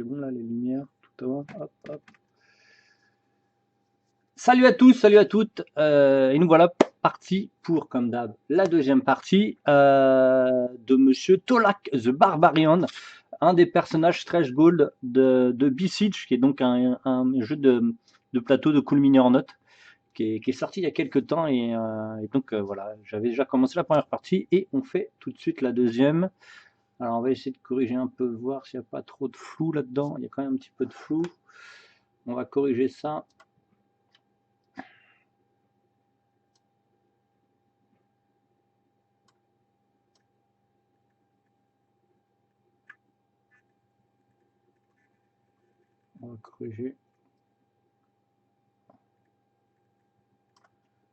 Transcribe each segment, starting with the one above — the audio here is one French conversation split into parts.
est bon là, les lumières, tout à l'heure. Hop, hop. Salut à tous, salut à toutes, et nous voilà partis pour, comme d'hab, la deuxième partie de Monsieur Tolak the Barbarian, un des personnages stretch gold de Besiege, qui est donc un jeu de plateau de Cool Mini Note, qui est sorti il y a quelques temps, et donc voilà, j'avais déjà commencé la première partie, et on fait tout de suite la deuxième. Alors on va essayer de corriger un peu, voir s'il n'y a pas trop de flou là-dedans, il y a quand même un petit peu de flou, on va corriger ça. On va corriger.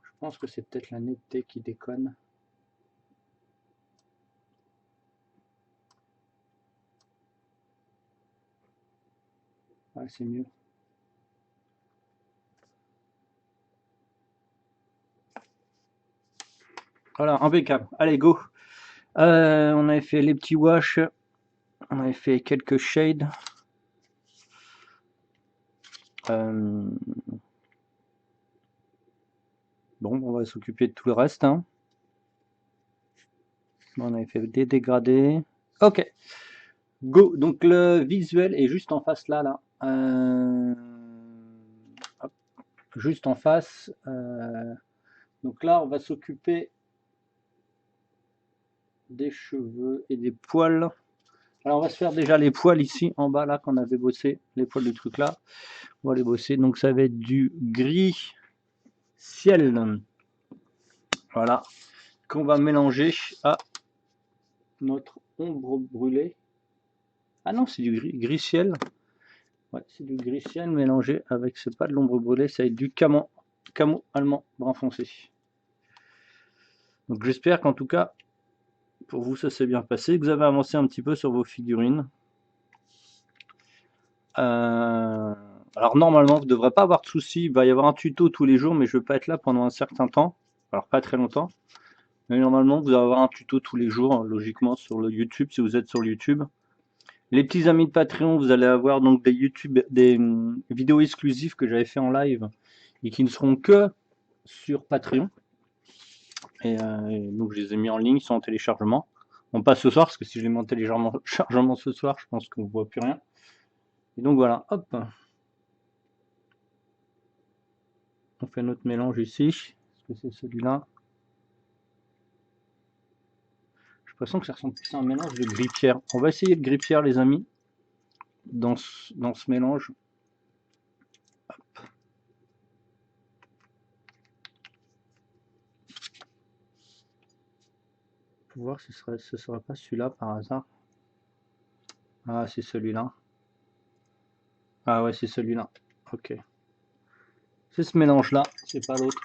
Je pense que c'est peut-être la netteté qui déconne. Ouais, c'est mieux. Voilà, impeccable. Allez, go. On avait fait les petits wash. On avait fait quelques shades. Bon, on va s'occuper de tout le reste. Hein. On avait fait des dégradés. Ok. Go. Donc le visuel est juste en face là. Hop. Juste en face. Donc là, on va s'occuper des cheveux et des poils. Alors on va se faire déjà les poils ici en bas là qu'on avait bossé, les poils du truc là. On va les bosser. Donc ça va être du gris ciel. Voilà. Qu'on va mélanger à notre ombre brûlée. Ah non, c'est du gris ciel. Ouais, c'est du gris ciel mélangé avec, c'est pas de l'ombre brûlée, ça va être du camo allemand brun foncé. Donc j'espère qu'en tout cas, pour vous, ça s'est bien passé, que vous avez avancé un petit peu sur vos figurines. Alors normalement, vous ne devrez pas avoir de soucis, il va y avoir un tuto tous les jours, mais je ne vais pas être là pendant un certain temps, alors pas très longtemps. Mais normalement, vous allez avoir un tuto tous les jours, logiquement, sur le YouTube, si vous êtes sur le YouTube. Les petits amis de Patreon, vous allez avoir donc des vidéos exclusives que j'avais fait en live et qui ne seront que sur Patreon. Et donc je les ai mis en ligne, ils sont en téléchargement. On passe ce soir, parce que si je les mets en téléchargement ce soir, je pense qu'on ne voit plus rien. Et donc voilà, hop. On fait notre mélange ici. Est-ce que c'est celui-là? J'ai l'impression que ça ressemble plus à un mélange de gris-pierre. On va essayer de gris-pierre, les amis, dans ce mélange. Pour voir si ce ne sera pas celui-là par hasard. Ah, c'est celui-là. Ah ouais, c'est celui-là. Ok. C'est ce mélange-là, c'est pas l'autre.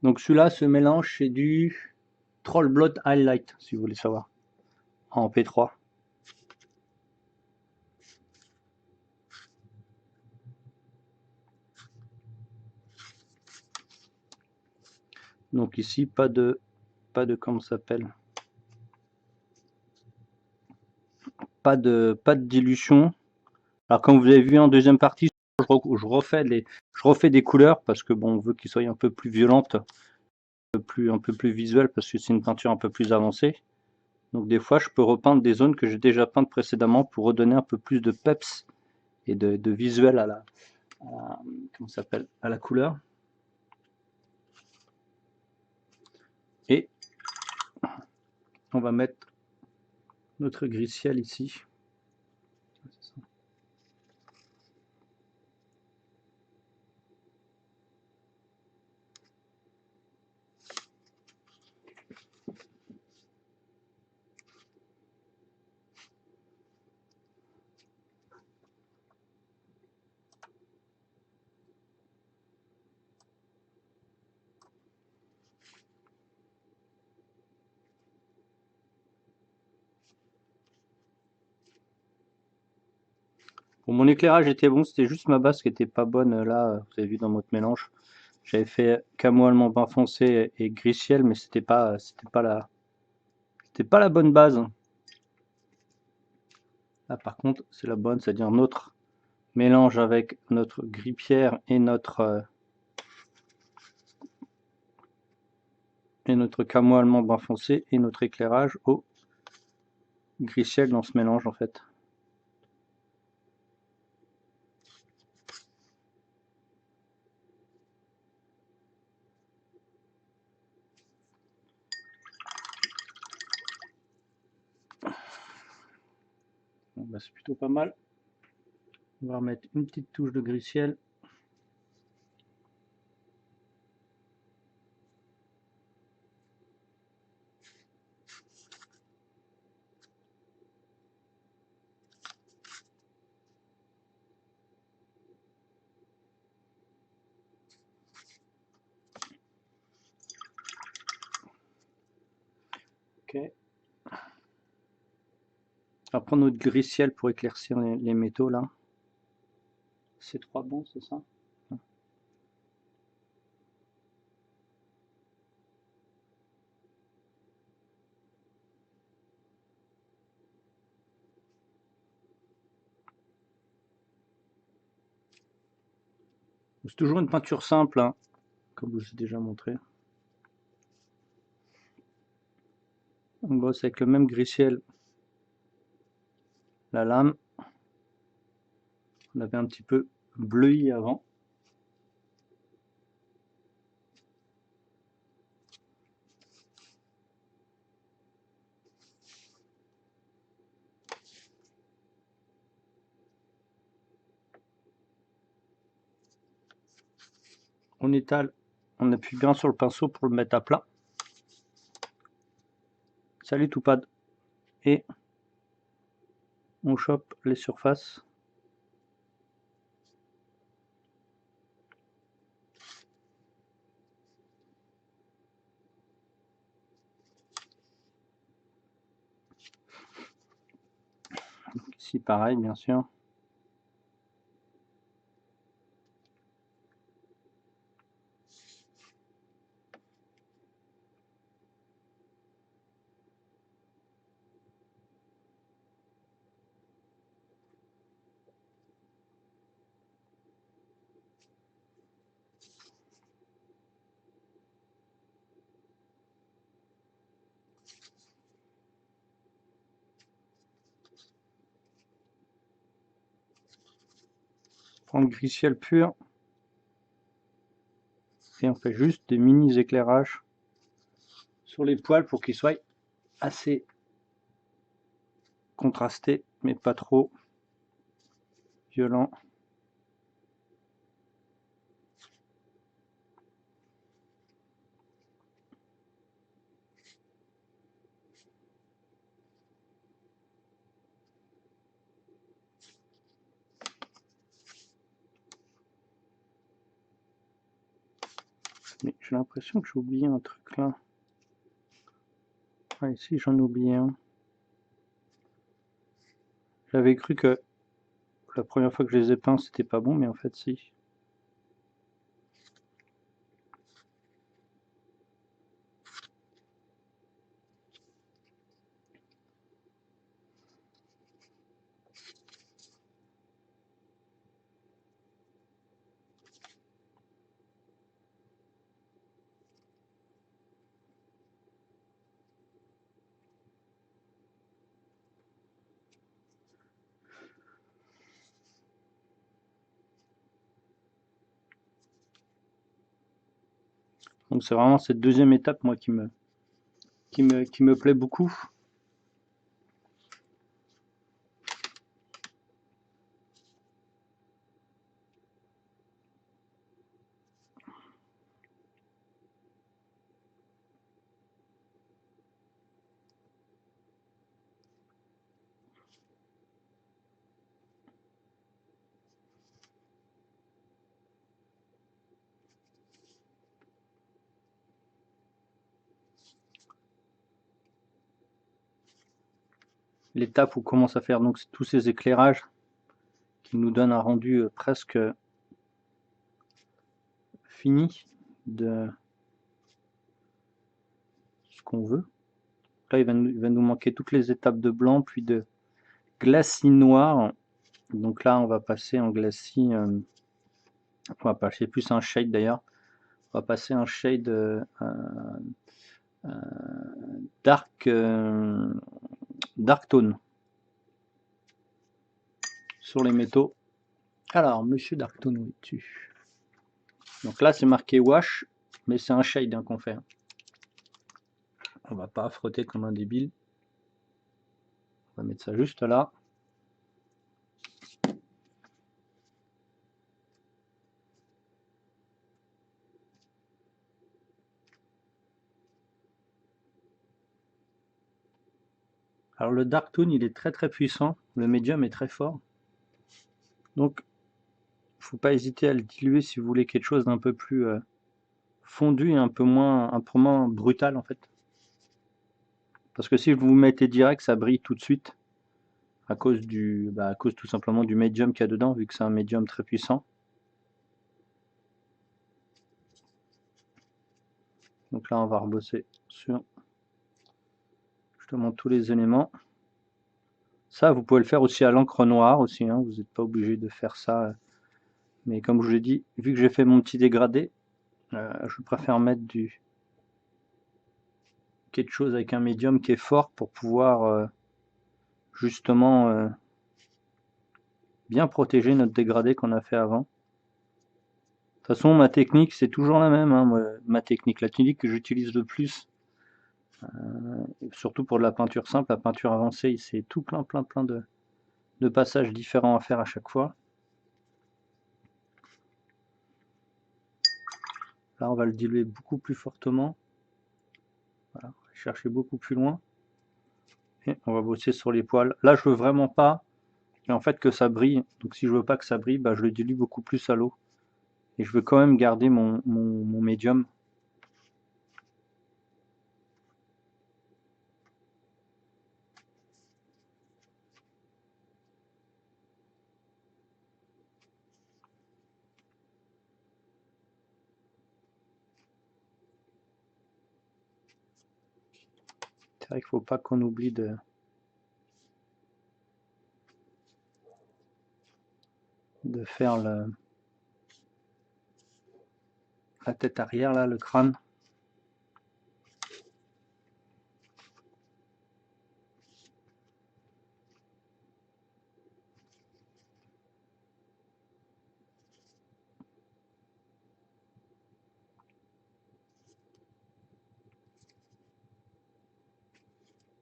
Donc celui-là, ce mélange, c'est du Troll Blood Highlight, si vous voulez savoir, en P3. Donc ici, pas de comment ça s'appelle, pas de dilution. Alors comme vous avez vu en deuxième partie, je refais des couleurs parce que bon, on veut qu'ils soient un peu plus violentes, un peu plus visuelles parce que c'est une peinture un peu plus avancée. Donc des fois, je peux repeindre des zones que j'ai déjà peintes précédemment pour redonner un peu plus de peps et de visuel comment ça s'appelle, à la couleur. Et on va mettre notre gris ciel ici. Bon, mon éclairage était bon, c'était juste ma base qui était pas bonne là, vous avez vu dans notre mélange. J'avais fait camo allemand bain foncé et gris ciel, mais c'était pas la bonne base. Là, par contre, c'est la bonne, c'est-à-dire notre mélange avec notre gris pierre et notre camo allemand bain foncé et notre éclairage au gris ciel dans ce mélange en fait. Bon, bah, c'est plutôt pas mal. On va remettre une petite touche de gris ciel. Ok. On va prendre notre gris ciel pour éclaircir les métaux là. C'est 3 bons, c'est ça? C'est toujours une peinture simple, hein, comme je vous ai déjà montré. On bosse avec le même gris ciel. La lame, on avait un petit peu bleui avant. On étale, on appuie bien sur le pinceau pour le mettre à plat. Salut Toupad. Et on chope les surfaces. Ici pareil bien sûr. Prendre gris ciel pur. Et on fait juste des mini éclairages sur les poils pour qu'ils soient assez contrastés, mais pas trop violents. Mais j'ai l'impression que j'ai oublié un truc là. Ah, ici j'en ai oublié un. J'avais cru que la première fois que je les ai peints c'était pas bon, mais en fait si. Donc c'est vraiment cette deuxième étape moi qui me plaît beaucoup. L'étape où on commence à faire donc tous ces éclairages qui nous donnent un rendu presque fini. de ce qu'on veut. Là, il va nous manquer toutes les étapes de blanc, puis de glacis noir. Donc là, on va passer en glacis, on va passer plus un shade d'ailleurs. On va passer un shade dark, dark tone sur les métaux. Alors, monsieur Dark Tone, où es-tu? Donc là, c'est marqué wash, mais c'est un shade hein, qu'on fait. On va pas frotter comme un débile. On va mettre ça juste là. Alors le Dark Tone, il est très très puissant. Le Medium est très fort. Donc, faut pas hésiter à le diluer si vous voulez quelque chose d'un peu plus fondu et un peu moins brutal en fait. Parce que si vous vous mettez direct, ça brille tout de suite. À cause à cause tout simplement du Medium qu'il y a dedans, vu que c'est un Medium très puissant. Donc là, on va rebosser sur justement tous les éléments. Ça, vous pouvez le faire aussi à l'encre noire aussi, hein. Vous n'êtes pas obligé de faire ça. Mais comme je vous ai dit, vu que j'ai fait mon petit dégradé, je préfère mettre quelque chose avec un médium qui est fort pour pouvoir justement bien protéger notre dégradé qu'on a fait avant. De toute façon, ma technique, c'est toujours la même. Hein, ma technique, la technique que j'utilise le plus, surtout pour de la peinture simple, la peinture avancée, c'est tout plein de passages différents à faire à chaque fois. Là, on va le diluer beaucoup plus fortement. Voilà, on va chercher beaucoup plus loin. Et on va bosser sur les poils. Là, je veux vraiment pas en fait que ça brille. Donc si je veux pas que ça brille, je le dilue beaucoup plus à l'eau. Et je veux quand même garder mon médium. C'est vrai qu'il faut pas qu'on oublie de faire la tête arrière, là, le crâne.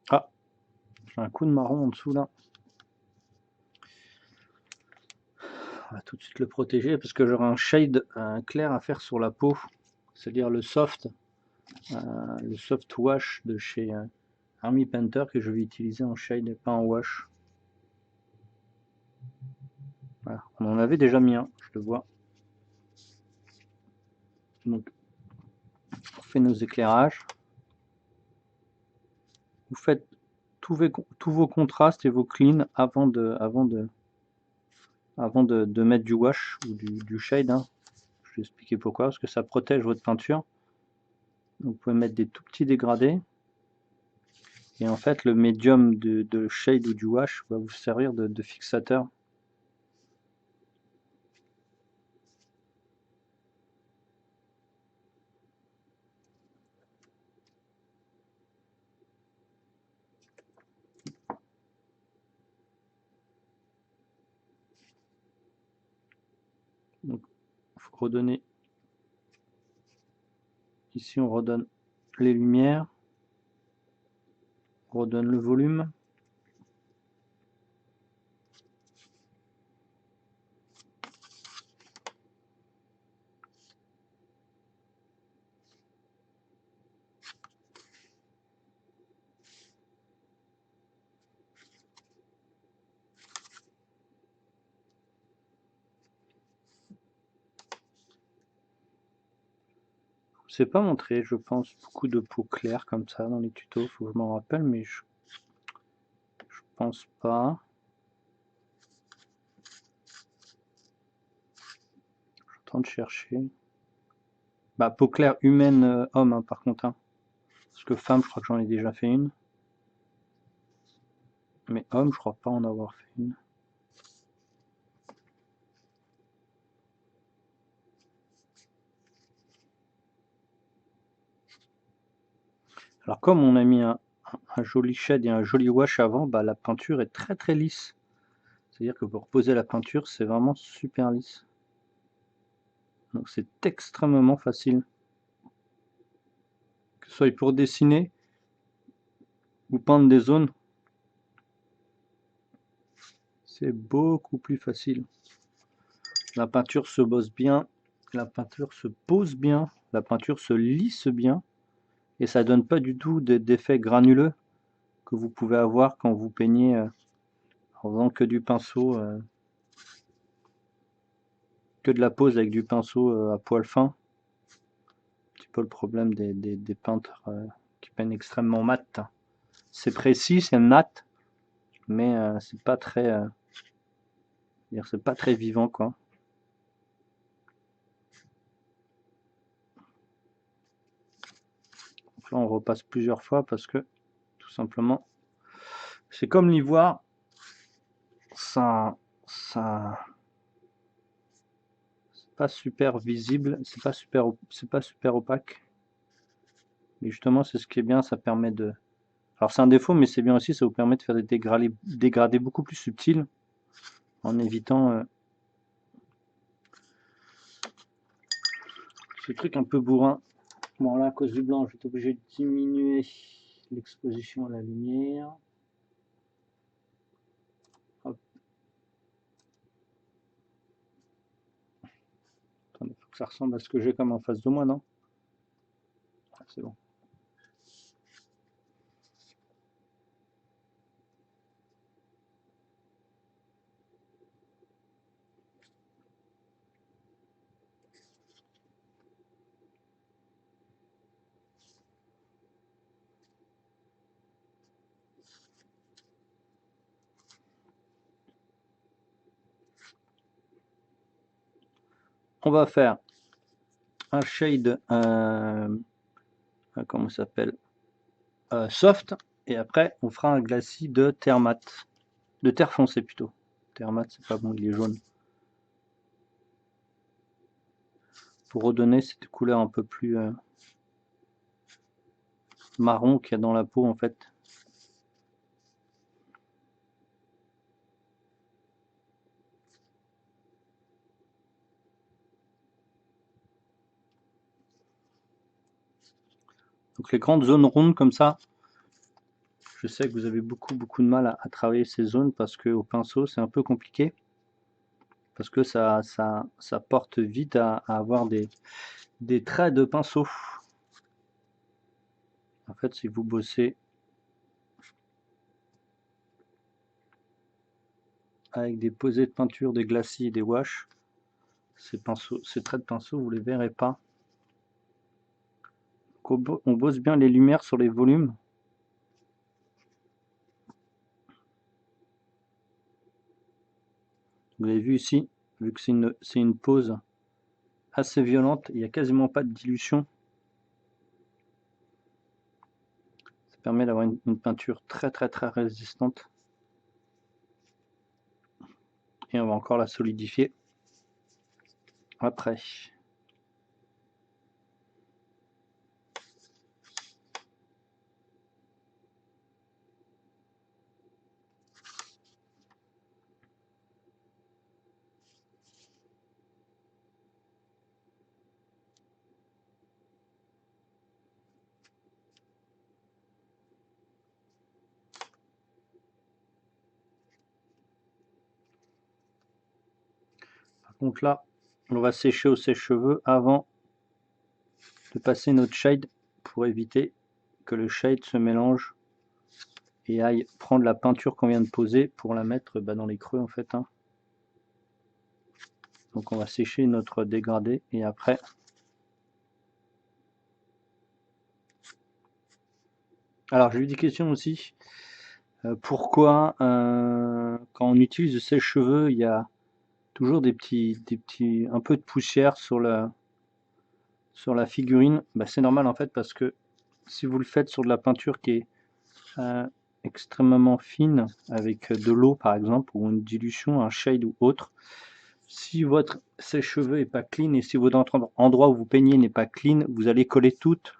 Ah, j'ai un coup de marron en dessous là. On va tout de suite le protéger parce que j'aurai un shade clair à faire sur la peau, c'est-à-dire le soft wash de chez Army Painter que je vais utiliser en shade et pas en wash. Voilà. On en avait déjà mis un, je le vois. Donc, on fait nos éclairages. Vous faites tous vos contrastes et vos cleans avant de mettre du wash ou du shade. Hein. Je vais expliquer pourquoi, parce que ça protège votre peinture. Donc, vous pouvez mettre des tout petits dégradés. Et en fait, le médium de shade ou du wash va vous servir de fixateur. Donc, il faut redonner. Ici, on redonne les lumières. On redonne le volume. C'est pas montré, je pense, beaucoup de peau claire comme ça dans les tutos. Faut que je m'en rappelle, mais je pense pas. Je suis en train de chercher. Bah, peau claire humaine, homme, hein, par contre, hein. Parce que femme, je crois que j'en ai déjà fait une. Mais homme, je crois pas en avoir fait une. Alors comme on a mis un joli shade et un joli wash avant, bah, la peinture est très très lisse. C'est-à-dire que pour poser la peinture, c'est vraiment super lisse. Donc c'est extrêmement facile. Que ce soit pour dessiner ou peindre des zones, c'est beaucoup plus facile. La peinture se bosse bien, la peinture se pose bien, la peinture se lisse bien, et ça donne pas du tout d'effet granuleux que vous pouvez avoir quand vous peignez en faisant que du pinceau, que de la pose avec du pinceau à poil fin. Un petit peu le problème des peintres qui peignent extrêmement mat. C'est précis, c'est mat, mais c'est pas très, c'est pas très vivant, quoi. Donc là, on repasse plusieurs fois parce que tout simplement, c'est comme l'ivoire, ça, c'est pas super visible, c'est pas super opaque. Mais justement, c'est ce qui est bien, ça permet de. Alors c'est un défaut, mais c'est bien aussi, ça vous permet de faire des dégradés beaucoup plus subtils en évitant ce truc un peu bourrin. Bon là, à cause du blanc, je vais être obligé de diminuer l'exposition à la lumière. Hop. Attendez, faut que ça ressemble à ce que j'ai comme en face de moi, non? Ah, c'est bon. On va faire un shade, comment ça s'appelle, soft, et après on fera un glacis de terre mat, de terre foncée plutôt. Terre mat, c'est pas bon, il est jaune. Pour redonner cette couleur un peu plus marron qu'il y a dans la peau en fait. Donc les grandes zones rondes comme ça, je sais que vous avez beaucoup de mal à travailler ces zones parce que au pinceau c'est un peu compliqué. Parce que ça porte vite à avoir des traits de pinceau. En fait, si vous bossez avec des posés de peinture, des glacis et des washes, ces traits de pinceau, vous ne les verrez pas. On bosse bien les lumières sur les volumes. Vous avez vu ici, vu que c'est une pose assez violente, il n'y a quasiment pas de dilution. Ça permet d'avoir une peinture très résistante. Et on va encore la solidifier après. Par contre là, on va sécher au sèche-cheveux avant de passer notre shade pour éviter que le shade se mélange et aille prendre la peinture qu'on vient de poser pour la mettre dans les creux en fait. Hein. Donc on va sécher notre dégradé et après alors j'ai eu des questions aussi. Pourquoi quand on utilise le sèche-cheveux il y a toujours des petits un peu de poussière sur sur la figurine, bah, c'est normal en fait parce que si vous le faites sur de la peinture qui est euh, extrêmement fine, avec de l'eau par exemple, ou une dilution, un shade ou autre, si votre sèche-cheveux est pas clean et si votre endroit où vous peignez n'est pas clean, vous allez coller toutes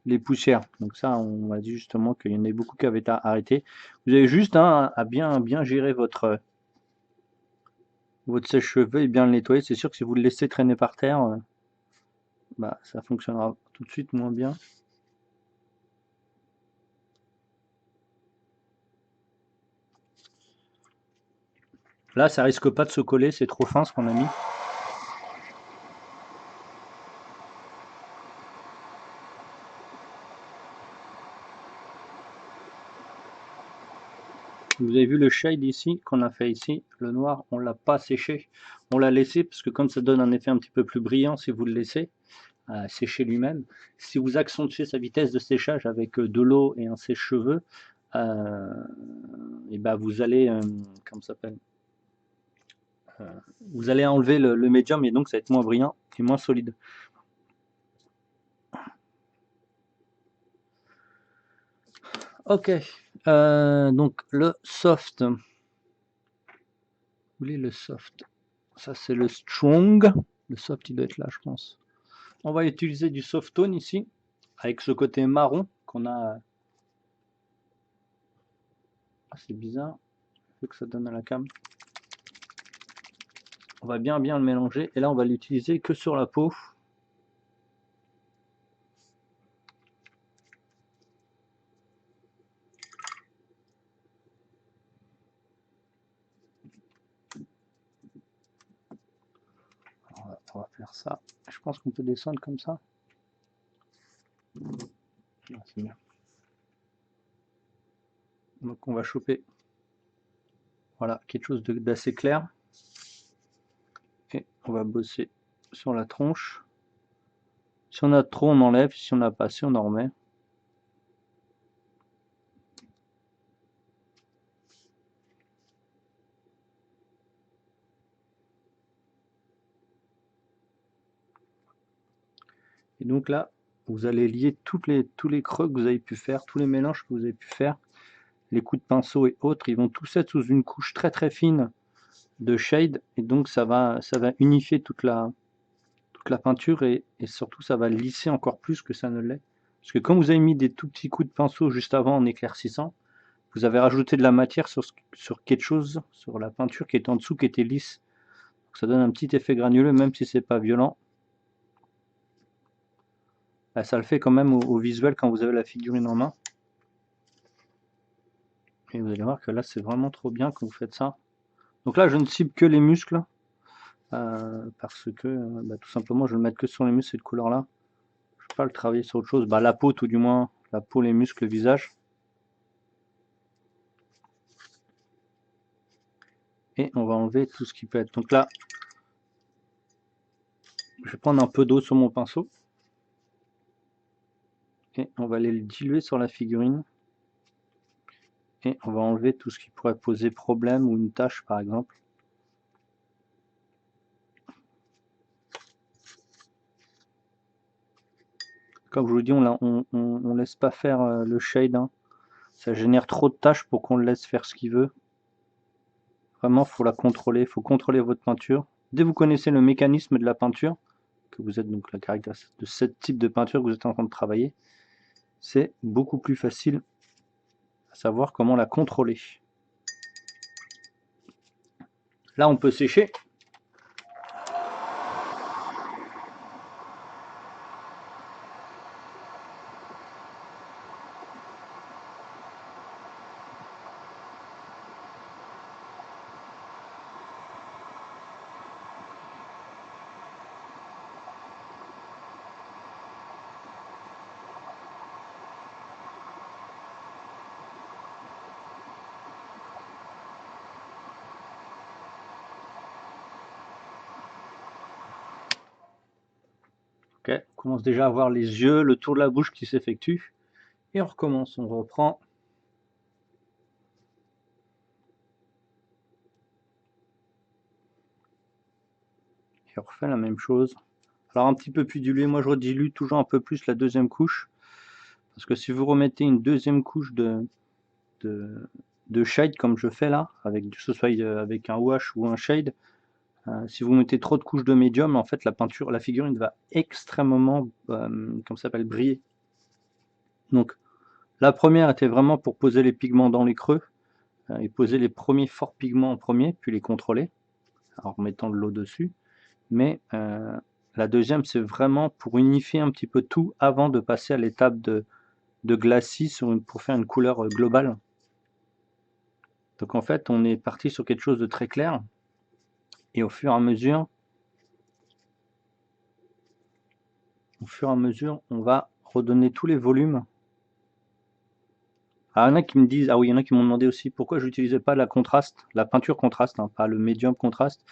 les poussières. Donc ça, on m'a dit justement qu'il y en avait beaucoup qui avaient arrêté. Vous avez juste à bien gérer votre sèche-cheveux et bien le nettoyer. C'est sûr que si vous le laissez traîner par terre, bah, ça fonctionnera tout de suite moins bien. Là, ça risque pas de se coller, c'est trop fin ce qu'on a mis. Vous avez vu le shade ici qu'on a fait ici, le noir, on l'a pas séché, on l'a laissé parce que comme ça donne un effet un petit peu plus brillant si vous le laissez sécher lui-même. Si vous accentuez sa vitesse de séchage avec de l'eau et un sèche-cheveux, et ben vous allez, comment ça s'appelle, vous allez enlever le médium et donc ça va être moins brillant et moins solide. Ok, donc le soft. Vous voulez le soft? Ça c'est le strong. Le soft il doit être là, je pense. On va utiliser du soft tone ici, avec ce côté marron qu'on a. Ah, c'est bizarre, il faut que ça donne à la cam. On va bien le mélanger et là on va l'utiliser que sur la peau. On va faire ça. Je pense qu'on peut descendre comme ça. C'est bien. Donc on va choper voilà, quelque chose d'assez clair. Et on va bosser sur la tronche. Si on a trop, on enlève. Si on n'a pas assez, on en remet. Et donc là, vous allez lier tous les creux que vous avez pu faire, tous les mélanges que vous avez pu faire, les coups de pinceau et autres, ils vont tous être sous une couche très fine de shade. Et donc ça va unifier toute la peinture et surtout ça va lisser encore plus que ça ne l'est. Parce que comme vous avez mis des tout petits coups de pinceau juste avant en éclaircissant, vous avez rajouté de la matière sur quelque chose, sur la peinture qui est en dessous, qui était lisse. Donc ça donne un petit effet granuleux, même si c'est pas violent. Là, ça le fait quand même au visuel quand vous avez la figurine en main. Et vous allez voir que là, c'est vraiment trop bien quand vous faites ça. Donc là, je ne cible que les muscles, parce que tout simplement, je vais le mettre que sur les muscles, cette couleur-là. Je ne vais pas le travailler sur autre chose. Bah, la peau, tout du moins, la peau, les muscles, le visage. Et on va enlever tout ce qui peut être. Donc là, je vais prendre un peu d'eau sur mon pinceau. Et on va aller le diluer sur la figurine. Et on va enlever tout ce qui pourrait poser problème ou une tache par exemple. Comme je vous dis, on laisse pas faire le shade, hein. Ça génère trop de tâches pour qu'on le laisse faire ce qu'il veut. Vraiment, il faut la contrôler, il faut contrôler votre peinture. Dès que vous connaissez le mécanisme de la peinture, que vous êtes donc la caractéristique de ce type de peinture que vous êtes en train de travailler, c'est beaucoup plus facile à savoir comment la contrôler. Là, on peut sécher. Ok, on commence déjà à voir les yeux, le tour de la bouche qui s'effectue. Et on recommence, on reprend. Et on refait la même chose. Alors un petit peu plus dilué, moi je redilue toujours un peu plus la deuxième couche. Parce que si vous remettez une deuxième couche de, de shade comme je fais là, avec que ce soit avec un wash ou un shade, si vous mettez trop de couches de médium, en fait la peinture, la figurine va extrêmement, comme ça s'appelle, briller. Donc la première était vraiment pour poser les pigments dans les creux et poser les premiers forts pigments en premier, puis les contrôler en remettant de l'eau dessus. Mais la deuxième, c'est vraiment pour unifier un petit peu tout avant de passer à l'étape de glacis pour faire une couleur globale. Donc en fait, on est parti sur quelque chose de très clair. Et au fur et à mesure, on va redonner tous les volumes. Ah, il y en a qui me disent, ah oui, il y en a qui m'ont demandé aussi pourquoi je n'utilisais pas la contraste, la peinture contraste, hein, pas le médium contraste.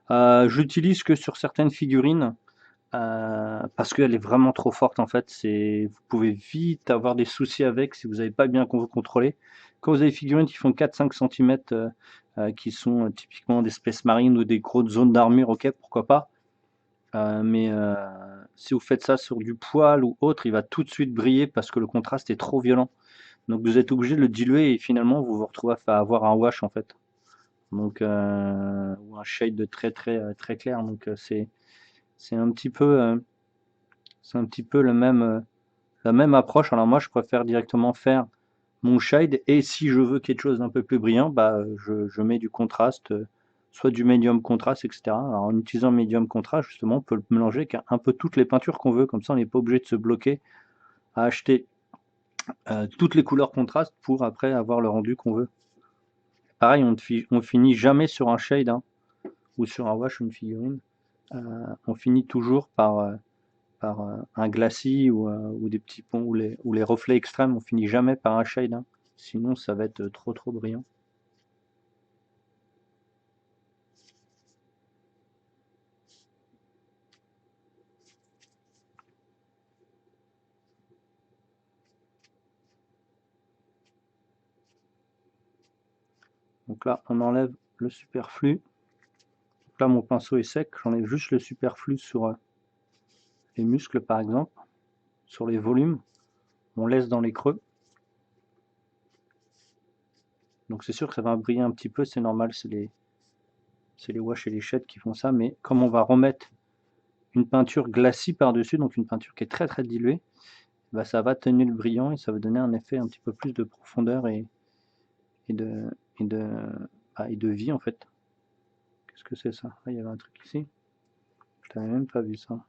J'utilise que sur certaines figurines parce qu'elle est vraiment trop forte en fait. Vous pouvez vite avoir des soucis avec si vous n'avez pas bien contrôlé. Quand vous avez des figurines qui font 4-5 cm, qui sont typiquement des Space Marines ou des grosses zones d'armure, ok, pourquoi pas. Mais si vous faites ça sur du poil ou autre, il va tout de suite briller parce que le contraste est trop violent. Donc vous êtes obligé de le diluer et finalement vous vous retrouvez à avoir un wash en fait. Donc ou un shade de très clair. Donc c'est un petit peu la même approche. Alors moi je préfère directement faire mon shade et si je veux quelque chose d'un peu plus brillant, bah je mets du contraste, soit du medium contraste, etc. Alors en utilisant medium contraste, justement, on peut le mélanger avec un peu toutes les peintures qu'on veut, comme ça on n'est pas obligé de se bloquer à acheter toutes les couleurs contrastes pour après avoir le rendu qu'on veut. Pareil, on finit jamais sur un shade hein, ou sur un wash ou une figurine. On finit toujours par un glacis ou des petits ponts ou les reflets extrêmes. On finit jamais par un shade, hein. Sinon ça va être trop brillant. Donc là, on enlève le superflu. Donc là, mon pinceau est sec. J'enlève juste le superflu sur les muscles, par exemple, sur les volumes. On laisse dans les creux. Donc c'est sûr que ça va briller un petit peu, c'est normal, c'est les wash et les shades qui font ça. Mais comme on va remettre une peinture glacis par-dessus, donc une peinture qui est très diluée, bah, ça va tenir le brillant et ça va donner un effet un petit peu plus de profondeur et de, et de, et de vie en fait. Qu'est-ce que c'est ça? Ah, il y avait un truc ici. Je n'avais même pas vu ça.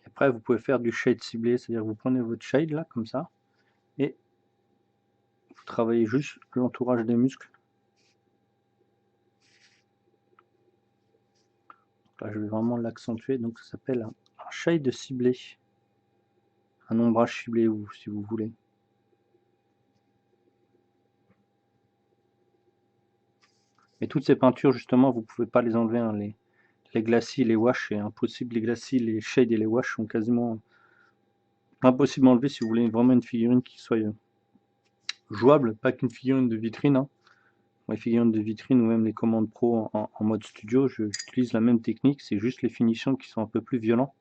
Après, vous pouvez faire du shade ciblé, c'est-à-dire que vous prenez votre shade là, comme ça, et vous travaillez juste l'entourage des muscles. Donc là, je vais vraiment l'accentuer, donc ça s'appelle un shade ciblé, un ombrage ciblé, si vous voulez. Mais toutes ces peintures, justement, vous ne pouvez pas les enlever, hein, les glacis, les wash, c'est impossible. Les glacis, les shades et les wash sont quasiment impossibles à enlever si vous voulez vraiment une figurine qui soit jouable, pas qu'une figurine de vitrine. Hein. Les figurines de vitrine ou même les commandes pro en mode studio, j'utilise la même technique, c'est juste les finitions qui sont un peu plus violentes.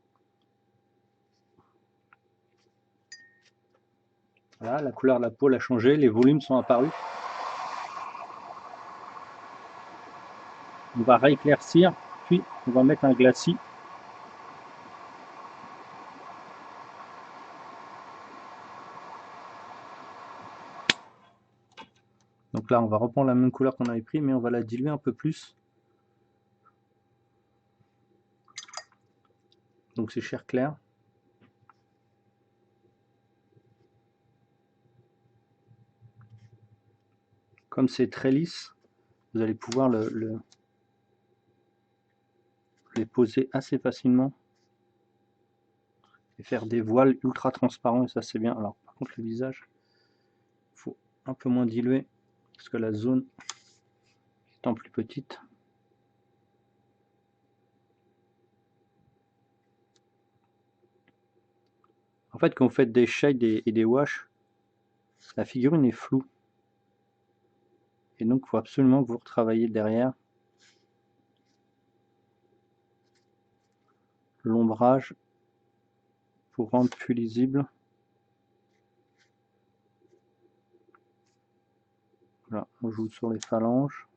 Voilà, la couleur de la peau a changé, les volumes sont apparus. On va rééclaircir, puis on va mettre un glacis. Donc là, on va reprendre la même couleur qu'on avait pris, mais on va la diluer un peu plus. Donc c'est chair claire. Comme c'est très lisse, vous allez pouvoir les poser assez facilement et faire des voiles ultra transparents, et ça c'est bien. Alors par contre le visage, il faut un peu moins diluer, parce que la zone étant plus petite. En fait, quand vous faites des shades et des wash, la figurine est floue. Et donc, il faut absolument que vous retravaillez derrière l'ombrage pour rendre plus lisible. Voilà, on joue sur les phalanges.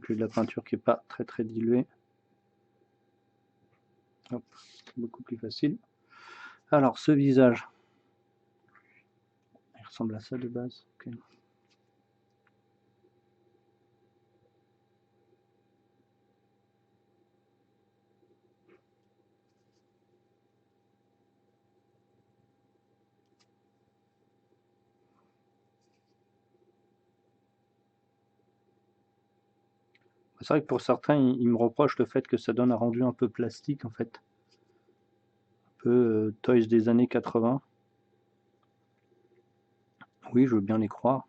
J'ai de la peinture qui n'est pas très diluée. Hop, c'est beaucoup plus facile. Alors, ce visage, il ressemble à ça de base. Okay. C'est vrai que pour certains, ils me reprochent le fait que ça donne un rendu un peu plastique en fait. Un peu Toys des années 80. Oui, je veux bien les croire.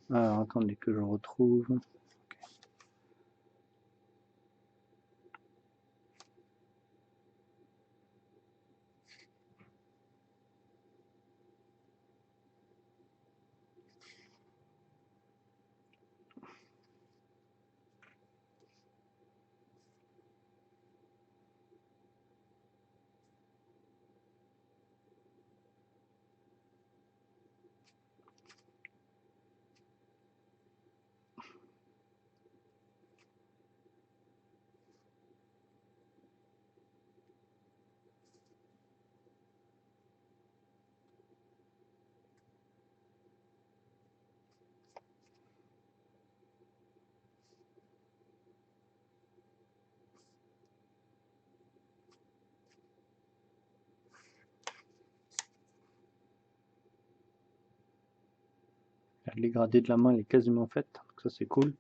Alors, attendez que je retrouve. Le dégradé de la main, il est quasiment fait. Donc ça, c'est cool.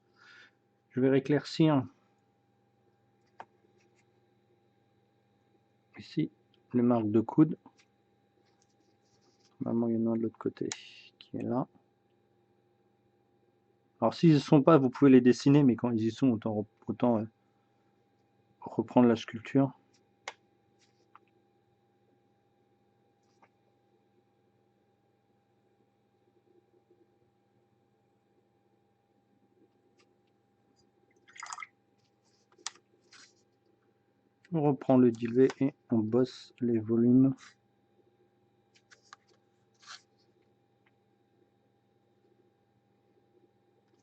Je vais éclaircir ici les marques de coude. Normalement, il y en a un de l'autre côté qui est là. Alors, s'ils ne sont pas, vous pouvez les dessiner, mais quand ils y sont, autant reprendre la sculpture. On reprend le dilué et on bosse les volumes.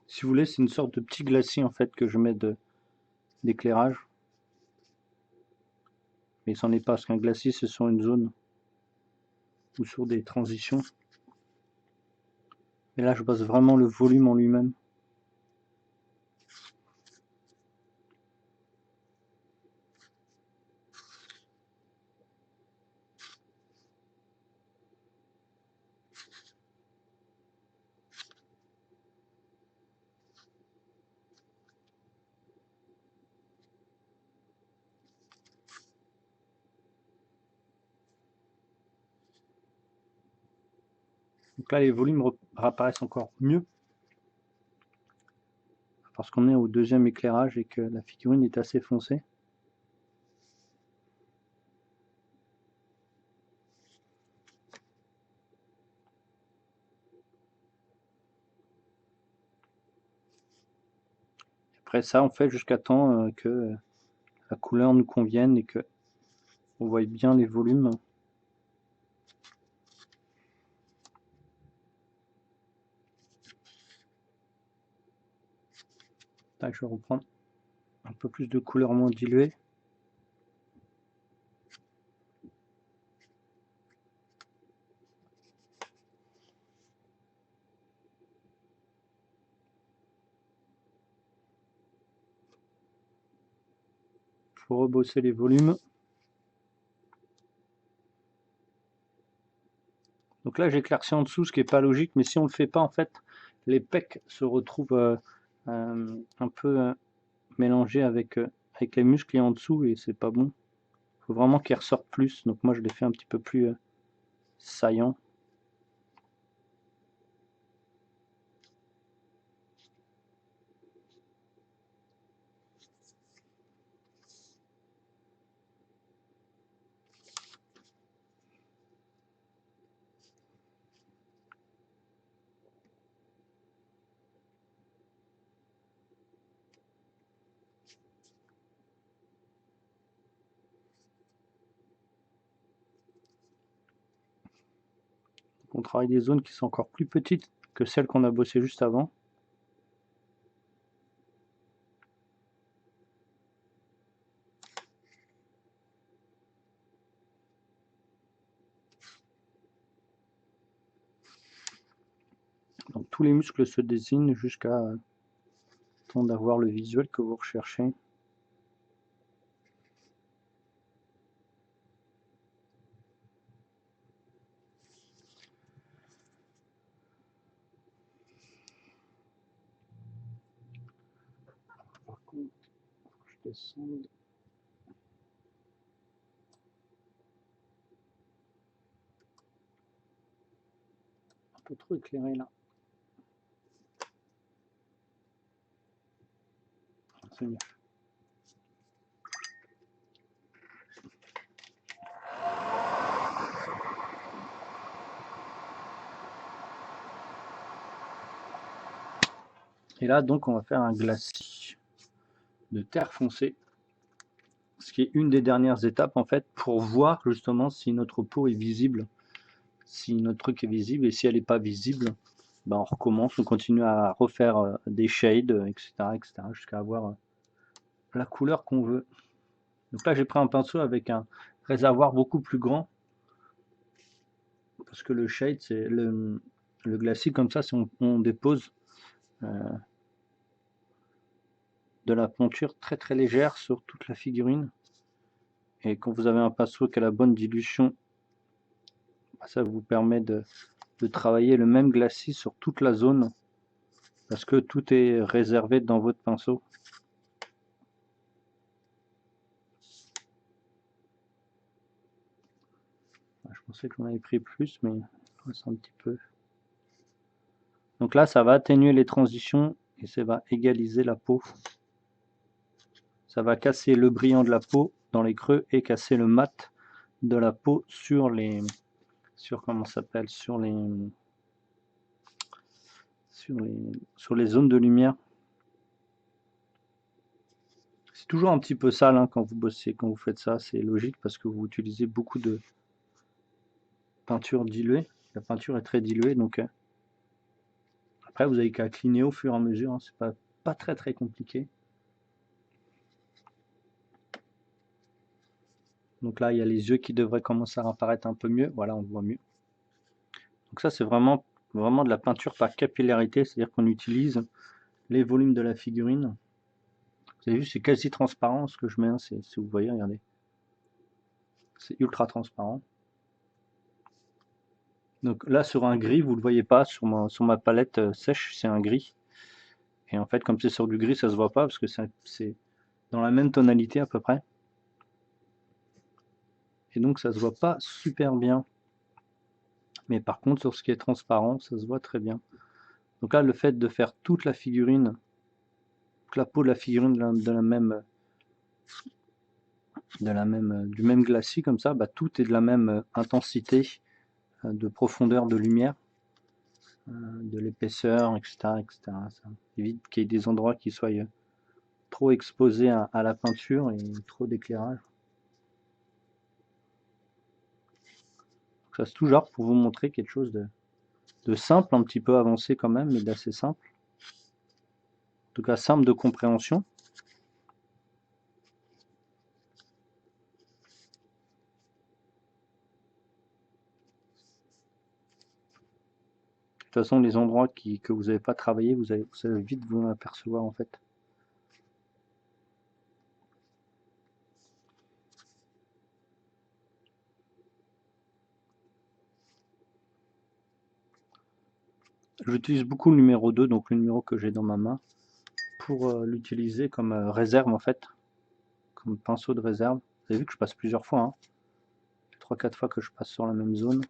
Si vous voulez, c'est une sorte de petit glacis en fait que je mets d'éclairage. Mais c'en est pas, parce qu'un glacis c'est sur une zone ou sur des transitions. Et là je bosse vraiment le volume en lui-même. Donc là les volumes apparaissent encore mieux. Parce qu'on est au deuxième éclairage et que la figurine est assez foncée. Après ça, on fait jusqu'à temps que la couleur nous convienne et que on voit bien les volumes. Tac, je vais reprendre un peu plus de couleur moins diluée. Il faut rebosser les volumes. Donc là j'éclaircis en dessous, ce qui n'est pas logique, mais si on ne le fait pas, en fait, les pecs se retrouvent un peu mélangés avec les muscles en dessous et c'est pas bon. Il faut vraiment qu'ils ressortent plus, donc moi je les fais un petit peu plus saillants. On travaille des zones qui sont encore plus petites que celles qu'on a bossées juste avant. Donc tous les muscles se dessinent jusqu'à temps d'avoir le visuel que vous recherchez. Par contre, je descende. Un peu trop éclairé là. C'est mieux. Et là, donc, on va faire un glacis de terre foncée, ce qui est une des dernières étapes, en fait, pour voir justement si notre peau est visible, si notre truc est visible, et si elle n'est pas visible, ben, on recommence, on continue à refaire des shades, etc., jusqu'à avoir la couleur qu'on veut. Donc là, j'ai pris un pinceau avec un réservoir beaucoup plus grand, parce que le shade, c'est le glacis, comme ça, si on dépose de la peinture très très légère sur toute la figurine. Et quand vous avez un pinceau qui a la bonne dilution, ça vous permet de travailler le même glacis sur toute la zone, parce que tout est réservé dans votre pinceau. Je pensais que j'en avais pris plus, mais c'est un petit peu. Donc là, ça va atténuer les transitions et ça va égaliser la peau. Ça va casser le brillant de la peau dans les creux et casser le mat de la peau sur les, comment ça s'appelle, sur les zones de lumière. C'est toujours un petit peu sale hein, quand vous bossez, quand vous faites ça, c'est logique parce que vous utilisez beaucoup de peinture diluée. La peinture est très diluée, donc après vous avez qu'à cligner au fur et à mesure, hein, c'est pas très très compliqué. Donc là, il y a les yeux qui devraient commencer à apparaître un peu mieux. Voilà, on voit mieux. Donc ça, c'est vraiment de la peinture par capillarité, c'est-à-dire qu'on utilise les volumes de la figurine. Vous avez vu, c'est quasi transparent ce que je mets, hein, si vous voyez, regardez. C'est ultra transparent. Donc là, sur un gris, vous ne le voyez pas, sur ma palette sèche, c'est un gris. Et en fait, comme c'est sur du gris, ça se voit pas, parce que c'est dans la même tonalité à peu près. Et donc, ça se voit pas super bien. Mais par contre, sur ce qui est transparent, ça se voit très bien. Donc là, le fait de faire toute la figurine, toute la peau de la figurine du même glacis comme ça, bah, tout est de la même intensité de profondeur de lumière, de l'épaisseur, etc., etc. Ça évite qu'il y ait des endroits qui soient trop exposés à la peinture et trop d'éclairage. Ça c'est toujours pour vous montrer quelque chose de simple, un petit peu avancé quand même, mais d'assez simple. En tout cas simple de compréhension. De toute façon, les endroits que vous n'avez pas travaillé, vous allez vite vous en apercevoir en fait. J'utilise beaucoup le numéro 2, donc le numéro que j'ai dans ma main, pour l'utiliser comme réserve en fait, comme pinceau de réserve. Vous avez vu que je passe plusieurs fois, hein. 3-4 fois que je passe sur la même zone.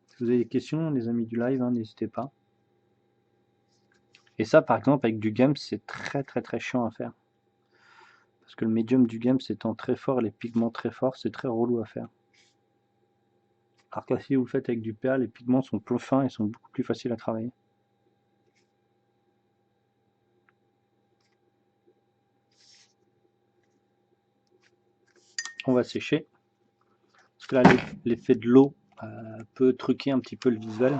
Si vous avez des questions, les amis du live, hein, n'hésitez pas. Et ça, par exemple, avec du game, c'est très très très chiant à faire. Parce que le médium du game s'étant très fort, les pigments très forts, c'est très relou à faire. Alors que si vous le faites avec du PA, les pigments sont plus fins et sont beaucoup plus faciles à travailler. on va sécher. Parce que là, l'effet de l'eau peut truquer un petit peu le visuel.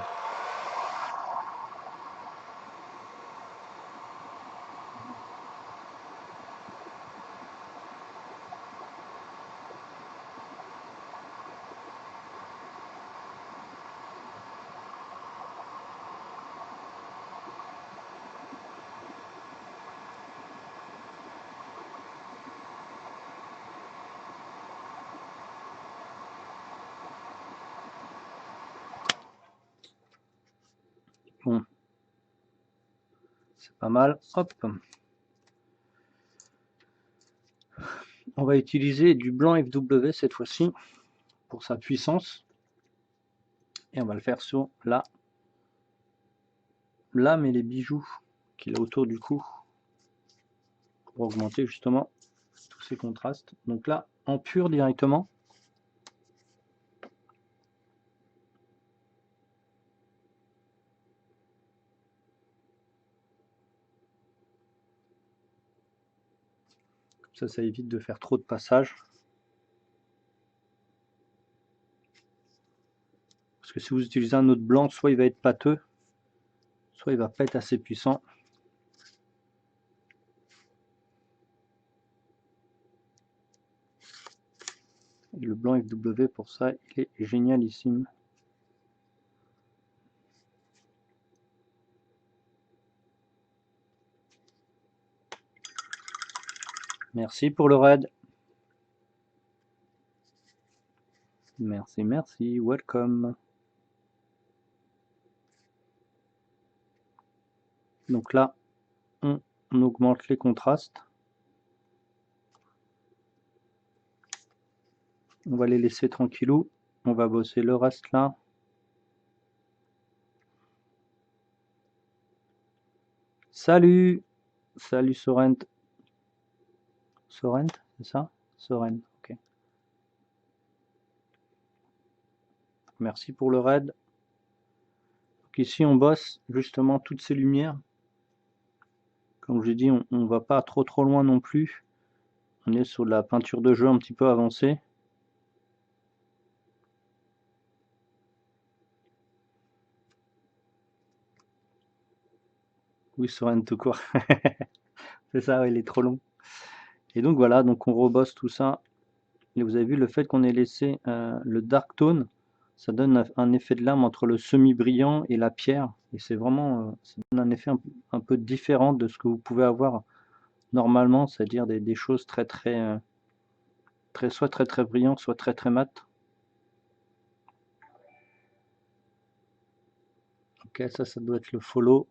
Bon, c'est pas mal. Hop. On va utiliser du blanc FW cette fois-ci pour sa puissance. Et on va le faire sur la lame et les bijoux qu'il a autour du cou pour augmenter justement tous ces contrastes. Donc là, en pur directement. Comme ça évite de faire trop de passages. Parce que si vous utilisez un autre blanc, soit il va être pâteux, soit il va pas être assez puissant. Et le blanc FW pour ça, il est génialissime. Merci pour le raid. Merci, merci, welcome. Donc là, on augmente les contrastes. On va les laisser tranquillou. On va bosser le reste là. Salut! Salut Sorrent. Sorrent, c'est ça? Sorrent, ok. Merci pour le raid. Donc ici on bosse justement toutes ces lumières. Comme je dis, on ne va pas trop loin non plus. On est sur de la peinture de jeu un petit peu avancée. Oui, Sorrent tout court. C'est ça, ouais, il est trop long. Et donc voilà, donc on rebosse tout ça. Et vous avez vu le fait qu'on ait laissé le dark tone, ça donne un effet de lame entre le semi-brillant et la pierre. Et c'est vraiment, ça donne un effet un peu différent de ce que vous pouvez avoir normalement, c'est-à-dire des choses soit très brillantes, soit très mat. Ok, ça doit être le follow.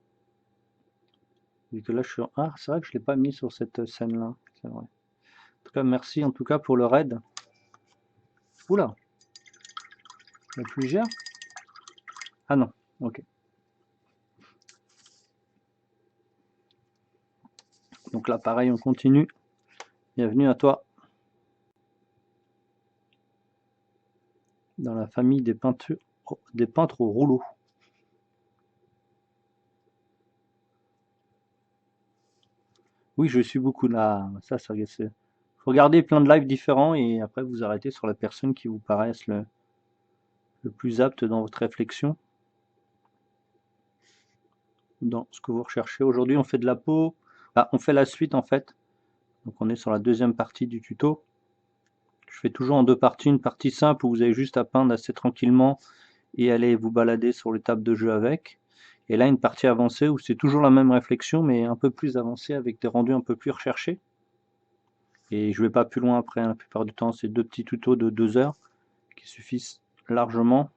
Vu que là je suis. Ah, c'est vrai que je ne l'ai pas mis sur cette scène-là. C'est vrai. En tout cas, merci en tout cas pour le raid. Oula, la pluie gère. Ah non, ok. Donc là, pareil, on continue. Bienvenue à toi. Dans la famille des peintres au rouleau. Oui, je suis beaucoup là. Ça, c'est. Faut regarder plein de lives différents et après vous arrêtez sur la personne qui vous paraisse le plus apte dans votre réflexion, dans ce que vous recherchez. Aujourd'hui, on fait de la peau. Ah, on fait la suite en fait. Donc on est sur la deuxième partie du tuto. Je fais toujours en deux parties. Une partie simple où vous avez juste à peindre assez tranquillement et aller vous balader sur les tables de jeu avec. Et là, une partie avancée où c'est toujours la même réflexion, mais un peu plus avancée avec des rendus un peu plus recherchés. Et je vais pas plus loin après, hein. La plupart du temps, c'est deux petits tutos de 2 heures qui suffisent largement.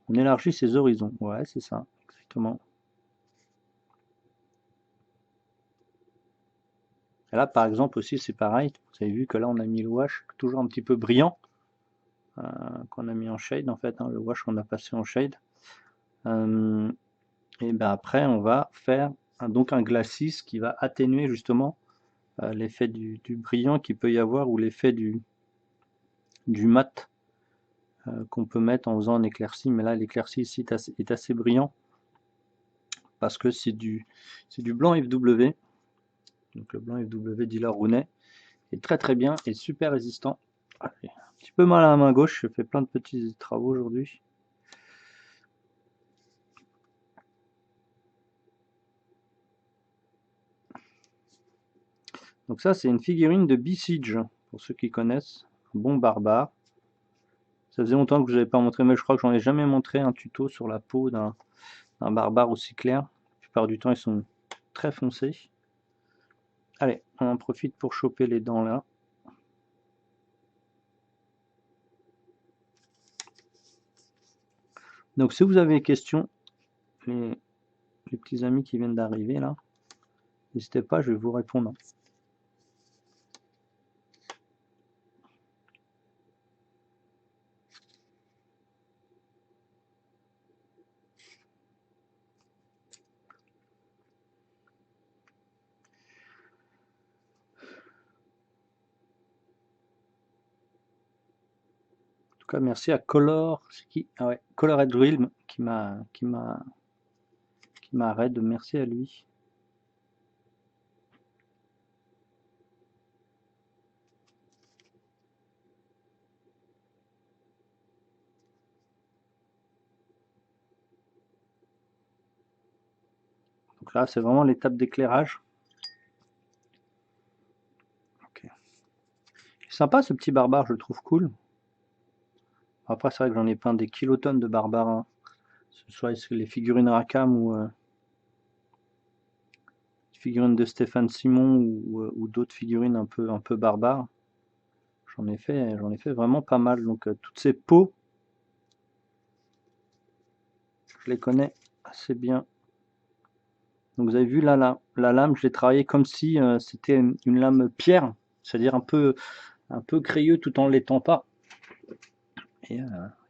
On élargit ses horizons. Ouais, c'est ça, exactement. Et là, par exemple, aussi, c'est pareil. Vous avez vu que là, on a mis le wash toujours un petit peu brillant, qu'on a mis en shade, en fait, hein, le wash qu'on a passé en shade. Et ben après, on va faire donc un glacis qui va atténuer justement l'effet du brillant qu'il peut y avoir ou l'effet du mat qu'on peut mettre en faisant un éclairci. Mais là, l'éclairci ici est assez brillant parce que c'est du blanc FW. Donc le blanc FW d'Hilaire Rounet. est très très bien et super résistant. Ah, j'ai un petit peu mal à la main gauche, je fais plein de petits travaux aujourd'hui. Donc ça, c'est une figurine de Besiege, pour ceux qui connaissent. Un bon barbare. Ça faisait longtemps que je n'avais pas montré, mais je crois que j'en ai jamais montré un tuto sur la peau d'un barbare aussi clair. La plupart du temps, ils sont très foncés. Allez, on en profite pour choper les dents là. Donc si vous avez des questions, les petits amis qui viennent d'arriver là, n'hésitez pas, je vais vous répondre. En tout cas, merci à Color, c'est qui? Ah ouais, Color Dream qui m'a raid, merci à lui. Donc là, c'est vraiment l'étape d'éclairage. Okay. C'est sympa ce petit barbare, je le trouve cool. Après, c'est vrai que j'en ai peint des kilotonnes de barbares, hein. Ce soit les figurines Rackham ou figurines de Stéphane Simon ou d'autres figurines un peu barbares. J'en ai fait vraiment pas mal. Donc toutes ces peaux, je les connais assez bien. Donc vous avez vu là, la lame, je l'ai travaillée comme si c'était une lame pierre, c'est-à-dire un peu crayeux tout en l'étant pas. Et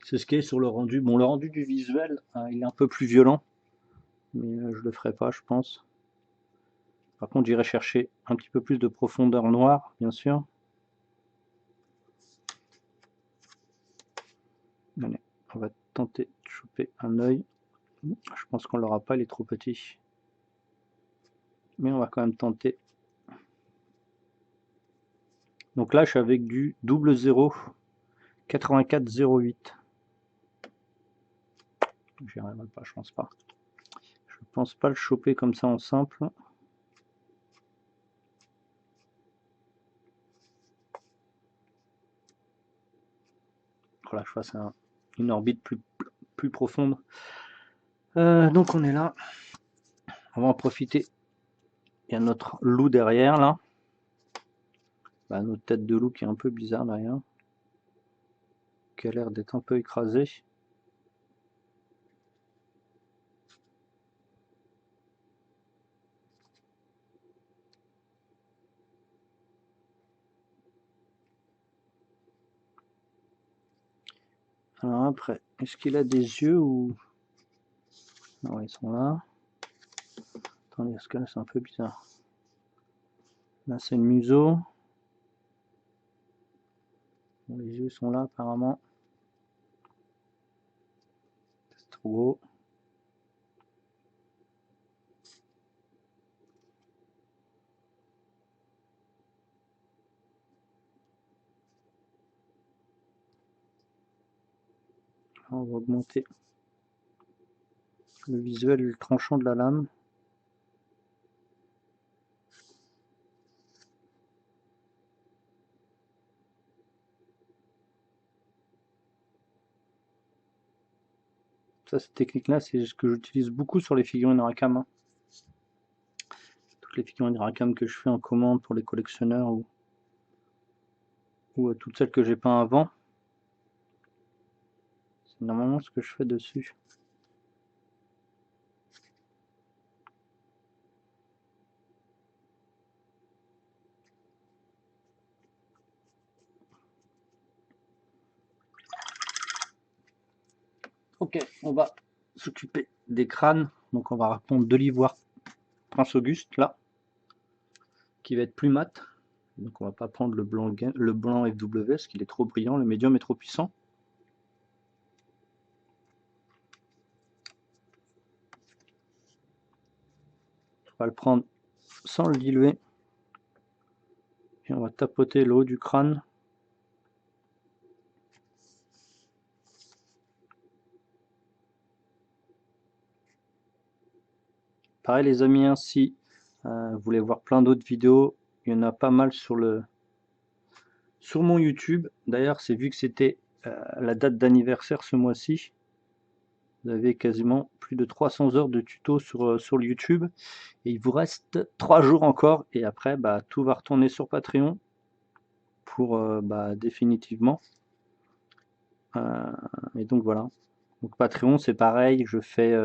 c'est ce qui est sur le rendu. Bon, le rendu du visuel, il est un peu plus violent, mais je le ferai pas, je pense. Par contre, j'irai chercher un petit peu plus de profondeur noire, bien sûr. Allez, on va tenter de choper un œil. Je pense qu'on l'aura pas, il est trop petit. Mais on va quand même tenter. Donc là, je suis avec du 00 8408. J'y arriverai pas, je pense pas. Je pense pas le choper comme ça en simple. Voilà, je fasse une orbite plus profonde. Donc on est là. On va en profiter. Il y a notre loup derrière là. Bah, notre tête de loup qui est un peu bizarre derrière. Qui a l'air d'être un peu écrasée. Alors après, est-ce qu'il a des yeux ou... Non, ils sont là. Attendez, ce cas là c'est un peu bizarre. Là c'est le museau. Bon, les yeux sont là apparemment. C'est trop gros. On va augmenter le visuel, le tranchant de la lame. Ça, cette technique-là, c'est ce que j'utilise beaucoup sur les figurines Rackham, hein. Toutes les figurines Rackham que je fais en commande pour les collectionneurs ou toutes celles que j'ai peint avant. C'est normalement ce que je fais dessus. Ok, on va s'occuper des crânes. Donc on va répondre de l'ivoire Prince Auguste, là, qui va être plus mat. Donc on va pas prendre le blanc FW, parce qu'il est trop brillant, le médium est trop puissant. On va le prendre sans le diluer. Et on va tapoter le haut du crâne. Pareil les amis, hein, si vous voulez voir plein d'autres vidéos, il y en a pas mal sur mon YouTube. D'ailleurs, c'est vu que c'était la date d'anniversaire ce mois-ci. Vous avez quasiment plus de 300 heures de tutos sur le YouTube. Et il vous reste 3 jours encore. Et après, bah, tout va retourner sur Patreon pour définitivement. Et donc voilà. Donc Patreon, c'est pareil. Je fais,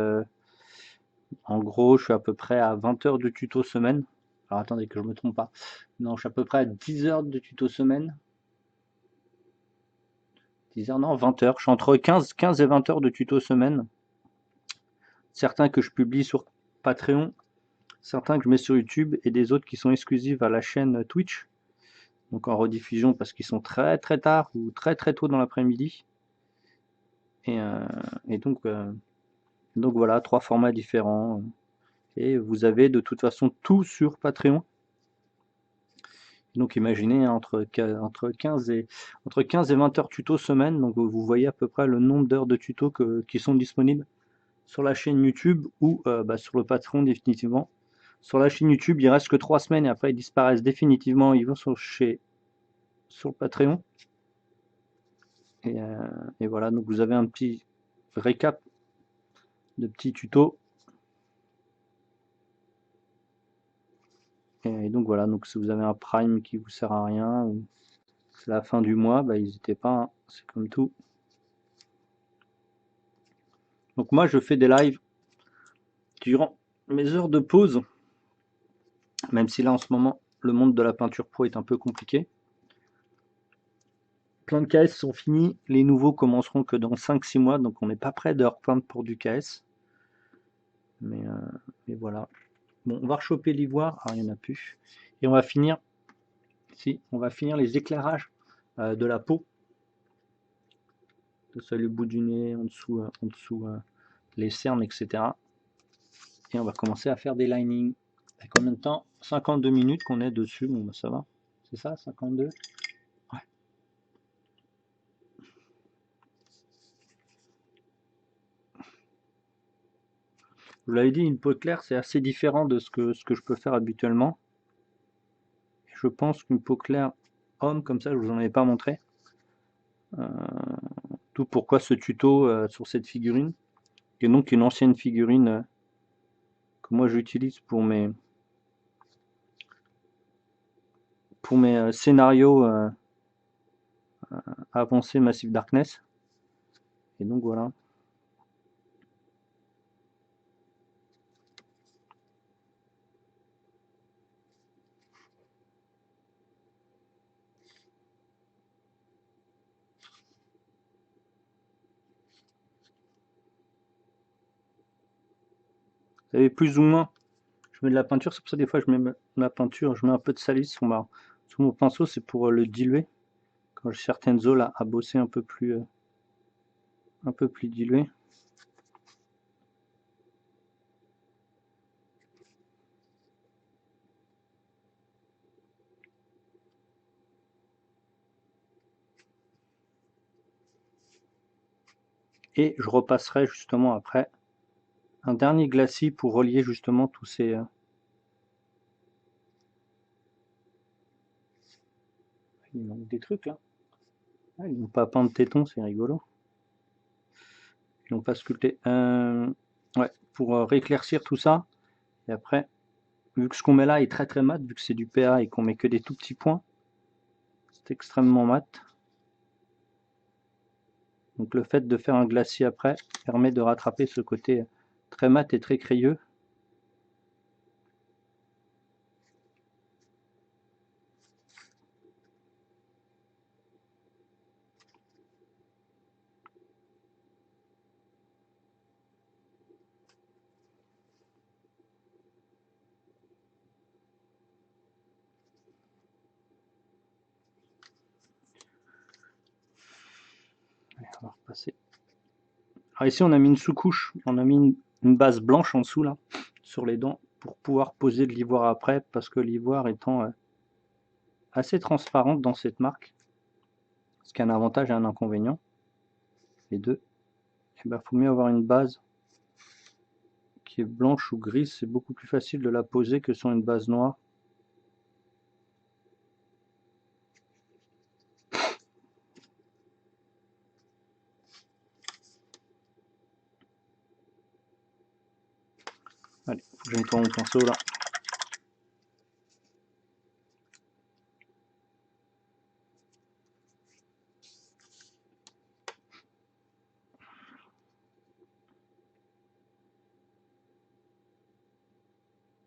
en gros, je suis à peu près à 20 heures de tutos semaine. Alors attendez que je me trompe pas. Non, je suis à peu près à 10 heures de tutos semaine. 10 heures, non, 20 heures. Je suis entre 15 et 20 heures de tutos semaine. Certains que je publie sur Patreon, certains que je mets sur YouTube et des autres qui sont exclusives à la chaîne Twitch. Donc en rediffusion parce qu'ils sont très très tard ou très très tôt dans l'après-midi. Et donc voilà, 3 formats différents. Et vous avez de toute façon tout sur Patreon. Donc imaginez, hein, entre 15 et 20 heures tuto semaine, donc vous voyez à peu près le nombre d'heures de tutos qui sont disponibles sur la chaîne YouTube ou sur le Patreon définitivement. Sur la chaîne YouTube, il reste que 3 semaines et après ils disparaissent définitivement, ils vont sur le Patreon. Et voilà, donc vous avez un petit récap de petits tutos. Et donc voilà, donc si vous avez un Prime qui vous sert à rien ou c'est la fin du mois, n'hésitez pas, hein, c'est comme tout. Donc moi je fais des lives durant mes heures de pause, même si là en ce moment le monde de la peinture pro est un peu compliqué. Plein de KS sont finis, les nouveaux commenceront que dans 5-6 mois, donc on n'est pas prêt de repeindre pour du KS. Mais voilà. Bon, on va rechoper l'ivoire, il n'y en a plus. Et on va finir les éclairages de la peau. Ça, le bout du nez, en dessous les cernes, etc. Et on va commencer à faire des linings. Et combien de temps? 52 minutes qu'on est dessus, bon ça va. C'est ça, 52? Ouais. Je vous l'avais dit, une peau claire, c'est assez différent de ce que je peux faire habituellement. Je pense qu'une peau claire homme, comme ça, je vous en avais pas montré. Tout pourquoi ce tuto sur cette figurine, qui est donc une ancienne figurine que moi j'utilise pour mes scénarios avancés Massive Darkness. Et donc voilà. Vous avez plus ou moins, je mets de la peinture, c'est pour ça des fois je mets ma peinture, je mets un peu de salice sur mon pinceau, c'est pour le diluer. Quand j'ai certaines zones à bosser un peu plus dilué. Et je repasserai justement après un dernier glacis pour relier justement tous ces... Il manque des trucs là. Ah, ils n'ont pas peint de téton, c'est rigolo. Ils n'ont pas sculpté. Ouais, pour rééclaircir tout ça. Et après, vu que ce qu'on met là est très très mat, vu que c'est du PA et qu'on met que des tout petits points, c'est extrêmement mat. Donc le fait de faire un glacis après permet de rattraper ce côté très mat et très crayeux. On va repasser. Alors ici on a mis une sous-couche, on a mis une base blanche en dessous là, sur les dents, pour pouvoir poser de l'ivoire après, parce que l'ivoire étant assez transparente dans cette marque, ce qui a un avantage et un inconvénient, les deux. Et ben, faut mieux avoir une base qui est blanche ou grise, c'est beaucoup plus facile de la poser que sur une base noire. Allez, faut que je nettoie mon pinceau là.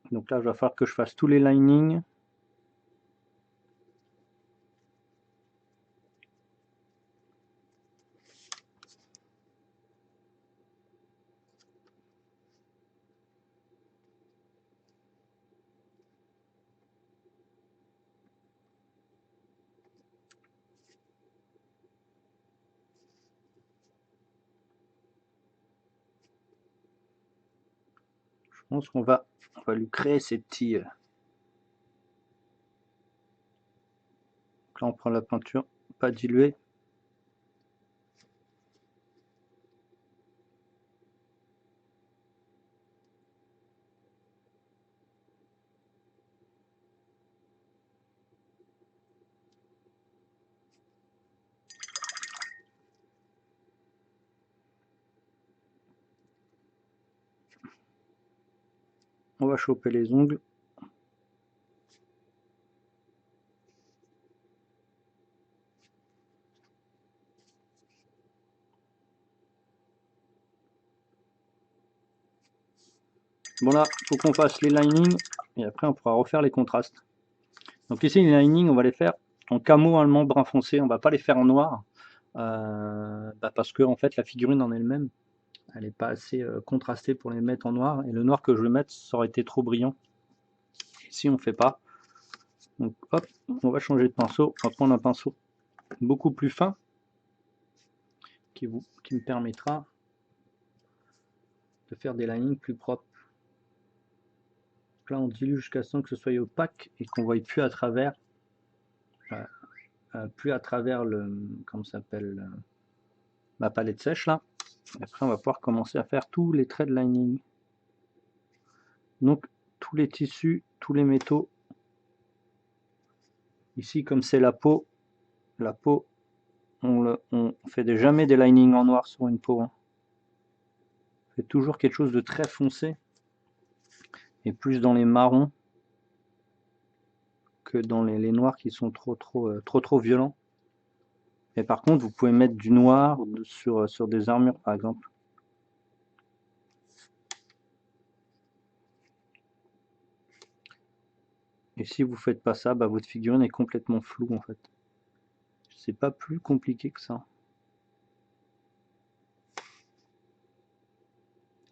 Donc là, il va falloir que je fasse tous les linings. Je pense qu'on va lui créer ces petits... Donc là, on prend la peinture pas diluée. On va choper les ongles. Bon là, il faut qu'on fasse les linings et après on pourra refaire les contrastes. Donc ici, les linings, on va les faire en camo allemand brun foncé, on va pas les faire en noir. Parce que en fait, la figurine en elle-même, elle n'est pas assez contrastée pour les mettre en noir. Et le noir que je vais mettre, ça aurait été trop brillant. Ici, on fait pas. Donc hop, on va changer de pinceau. On va prendre un pinceau beaucoup plus fin qui me permettra de faire des linings plus propres. Donc là, on dilue jusqu'à ce que ce soit opaque et qu'on ne voie plus à travers. Plus à travers comment s'appelle, ma palette sèche là. Et après, on va pouvoir commencer à faire tous les traits de lining. Donc, tous les tissus, tous les métaux. Ici, comme c'est la peau, on fait jamais des linings en noir sur une peau. Hein. On fait toujours quelque chose de très foncé et plus dans les marrons que dans les noirs qui sont trop violents. Et par contre, vous pouvez mettre du noir sur des armures, par exemple. Et si vous faites pas ça, votre figurine est complètement floue en fait. C'est pas plus compliqué que ça.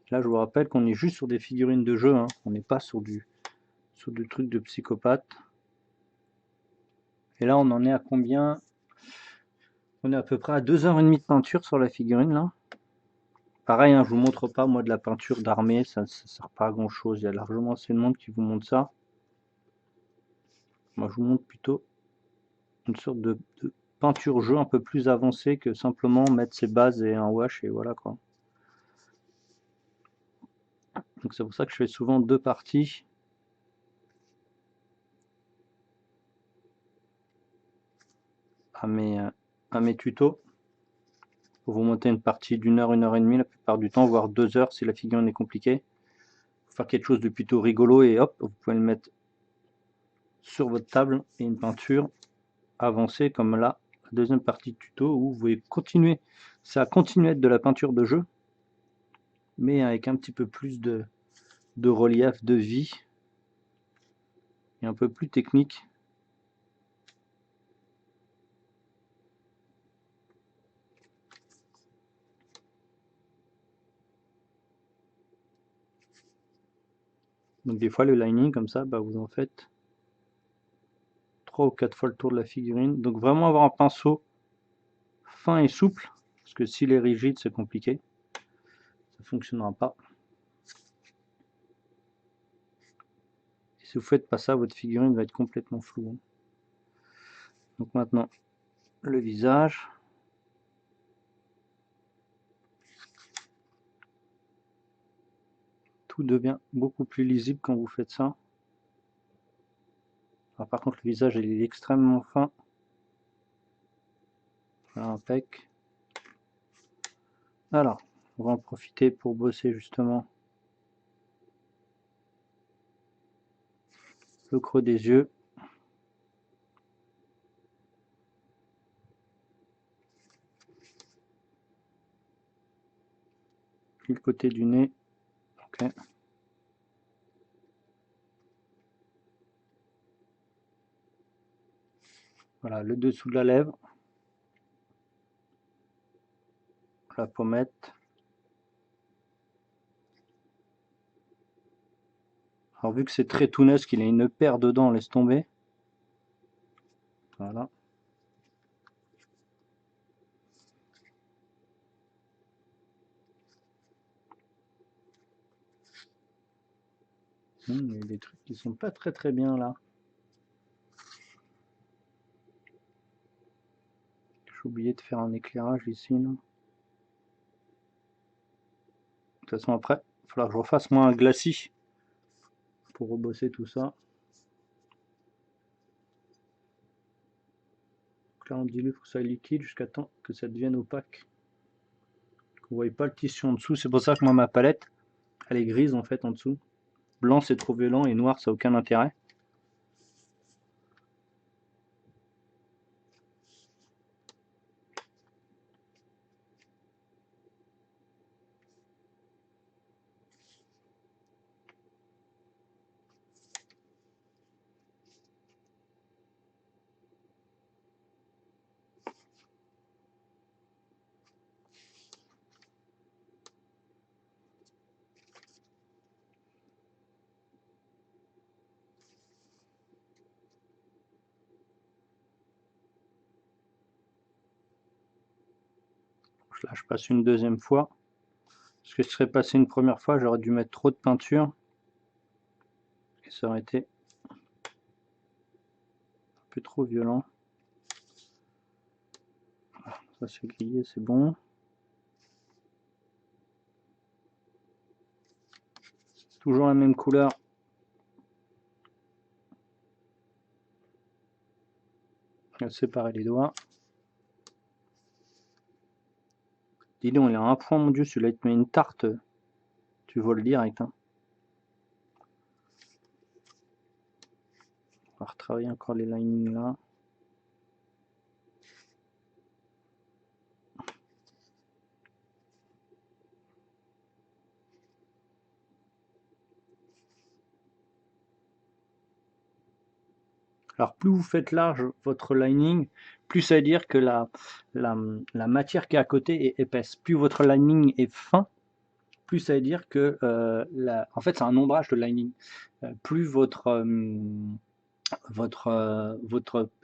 Là, je vous rappelle qu'on est juste sur des figurines de jeu, hein. On n'est pas sur du truc de psychopathe. Et là, on en est à combien? On est à peu près à 2h30 de peinture sur la figurine là. Pareil, hein, je vous montre pas moi de la peinture d'armée, ça sert pas à grand chose. Il y a largement assez de monde qui vous montre ça. Moi, je vous montre plutôt une sorte de peinture jeu un peu plus avancée que simplement mettre ses bases et un wash et voilà quoi. Donc c'est pour ça que je fais souvent deux parties. À mes tutos. Pour vous monter une partie d'une heure, 1h30 la plupart du temps, voire 2 heures si la figurine est compliquée. Pour faire quelque chose de plutôt rigolo et hop, vous pouvez le mettre sur votre table et une peinture avancée comme là, la deuxième partie de tuto où vous pouvez continuer. Ça continue à être de la peinture de jeu, mais avec un petit peu plus de relief, de vie et un peu plus technique. Donc des fois le lining comme ça, vous en faites 3 ou 4 fois le tour de la figurine. Donc vraiment avoir un pinceau fin et souple, parce que s'il est rigide c'est compliqué, ça fonctionnera pas. Et si vous faites pas ça, votre figurine va être complètement floue. Donc maintenant, le visage. Tout devient beaucoup plus lisible quand vous faites ça. Alors, par contre, le visage il est extrêmement fin. Voilà, impec. Alors, on va en profiter pour bosser justement le creux des yeux. Puis le côté du nez. Ok. Voilà, le dessous de la lèvre. La pommette. Alors vu que c'est très tounesque, qu'il a une paire de dents, laisse tomber. Voilà. Il y a des trucs qui sont pas très bien là. J'ai oublié de faire un éclairage ici. Là. De toute façon après, il va falloir que je refasse moi un glacis pour rebosser tout ça. Donc là on dilue pour que ça soit liquide jusqu'à temps que ça devienne opaque. Vous voyez pas le tissu en dessous, c'est pour ça que moi ma palette elle est grise en fait en dessous. Blanc c'est trop violent et noir ça n'a aucun intérêt. Là je passe une deuxième fois. Parce que si je serais passé une première fois, j'aurais dû mettre trop de peinture. Et ça aurait été un peu trop violent. Ça c'est grillé, c'est bon. Toujours la même couleur. On va séparer les doigts. Dis donc, il a un point, mon dieu, celui-là il te met une tarte. Tu vois le direct. Hein. On va retravailler encore les linings là. Alors plus vous faites large votre lining, plus ça veut dire que la matière qui est à côté est épaisse. Plus votre lining est fin, plus ça veut dire que en fait c'est un ombrage de lining. Plus votre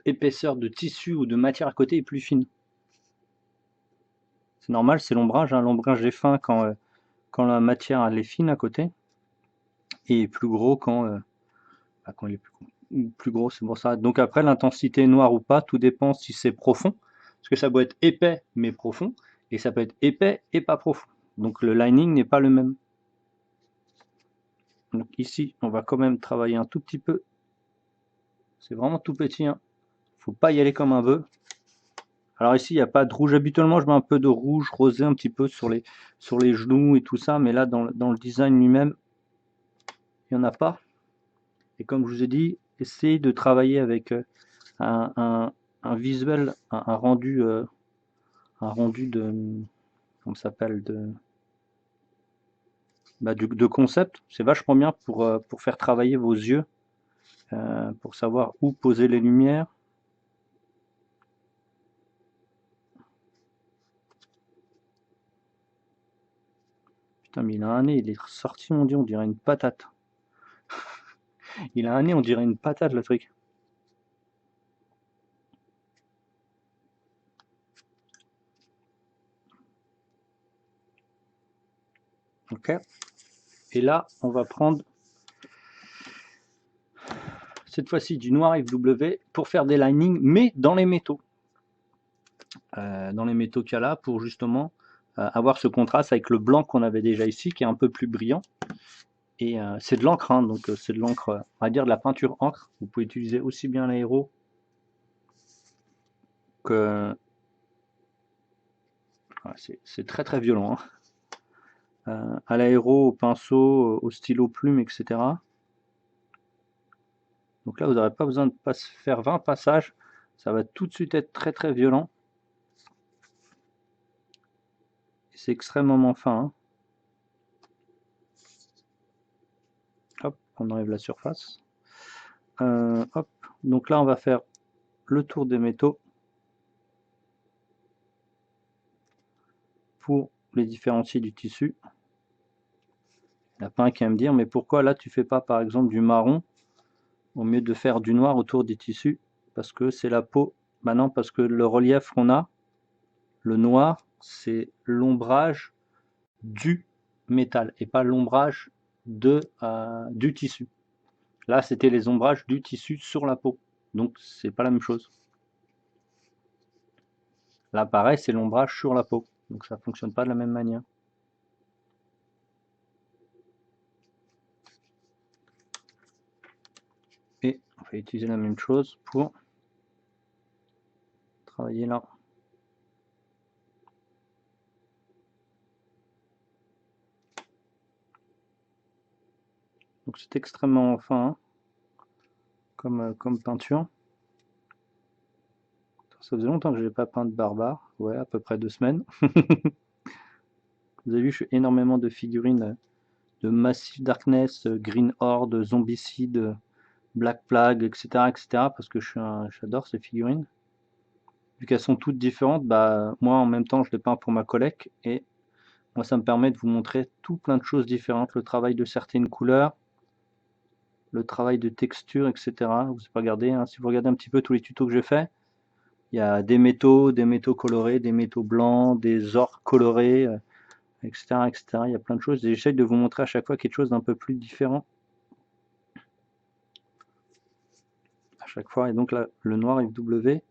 épaisseur de tissu ou de matière à côté est plus fine. C'est normal, c'est l'ombrage. Hein. L'ombrage est fin quand la matière elle est fine à côté et plus gros quand il est plus gros, c'est pour ça. Donc après, l'intensité noire ou pas, tout dépend si c'est profond, parce que ça peut être épais mais profond, et ça peut être épais et pas profond. Donc le lining n'est pas le même. Donc ici, on va quand même travailler un tout petit peu. C'est vraiment tout petit, hein. Faut pas y aller comme un bœuf. Alors ici, il n'y a pas de rouge. Habituellement, je mets un peu de rouge rosé un petit peu sur les genoux et tout ça, mais là, dans le design lui-même, il n'y en a pas. Et comme je vous ai dit, essayez de travailler avec un visuel, un rendu de, comment ça s'appelle, de concept. C'est vachement bien pour faire travailler vos yeux, pour savoir où poser les lumières. Putain, mais il a un nez, il est sorti, mon dieu, on dirait une patate. Il a un nez, on dirait une patate, le truc. Ok. Et là, on va prendre cette fois-ci du noir FW pour faire des linings, mais dans les métaux. Dans les métaux qu'il y a là, pour justement avoir ce contraste avec le blanc qu'on avait déjà ici, qui est un peu plus brillant. Et c'est de l'encre, hein, donc c'est de l'encre, on va dire de la peinture encre. Vous pouvez utiliser aussi bien l'aéro que... Voilà, c'est très très violent. Hein. À l'aéro, au pinceau, au stylo plume, etc. Donc là, vous n'aurez pas besoin de faire 20 passages. Ça va tout de suite être très très violent. C'est extrêmement fin. Hein. Hop, on enlève la surface. Hop, donc là, on va faire le tour des métaux pour les différencier du tissu. Il n'y en a pas un qui va me dire, mais pourquoi là tu fais pas par exemple du marron au mieux de faire du noir autour des tissus? Parce que c'est la peau. Bah non, parce que le relief qu'on a, le noir, c'est l'ombrage du métal et pas l'ombrage du tissu. Là, c'était les ombrages du tissu sur la peau. Donc, c'est pas la même chose. Là, pareil, c'est l'ombrage sur la peau. Donc, ça fonctionne pas de la même manière. Et on va utiliser la même chose pour travailler là. Donc, c'est extrêmement fin hein, comme peinture. Ça faisait longtemps que je n'ai pas peint de barbare. Ouais, à peu près 2 semaines. Vous avez vu, je fais énormément de figurines de Massive Darkness, Green Horde, Zombicide, Black Plague, etc., etc. parce que j'adore ces figurines. Vu qu'elles sont toutes différentes, bah, moi en même temps je les peins pour ma collecte et moi ça me permet de vous montrer tout plein de choses différentes, le travail de certaines couleurs, le travail de texture, etc. Vous regardez, hein, si vous regardez un petit peu tous les tutos que j'ai fait, il y a des métaux colorés, des métaux blancs, des ors colorés, etc., etc. Il y a plein de choses et j'essaie de vous montrer à chaque fois quelque chose d'un peu plus différent. À chaque fois, et donc là, le noir FW,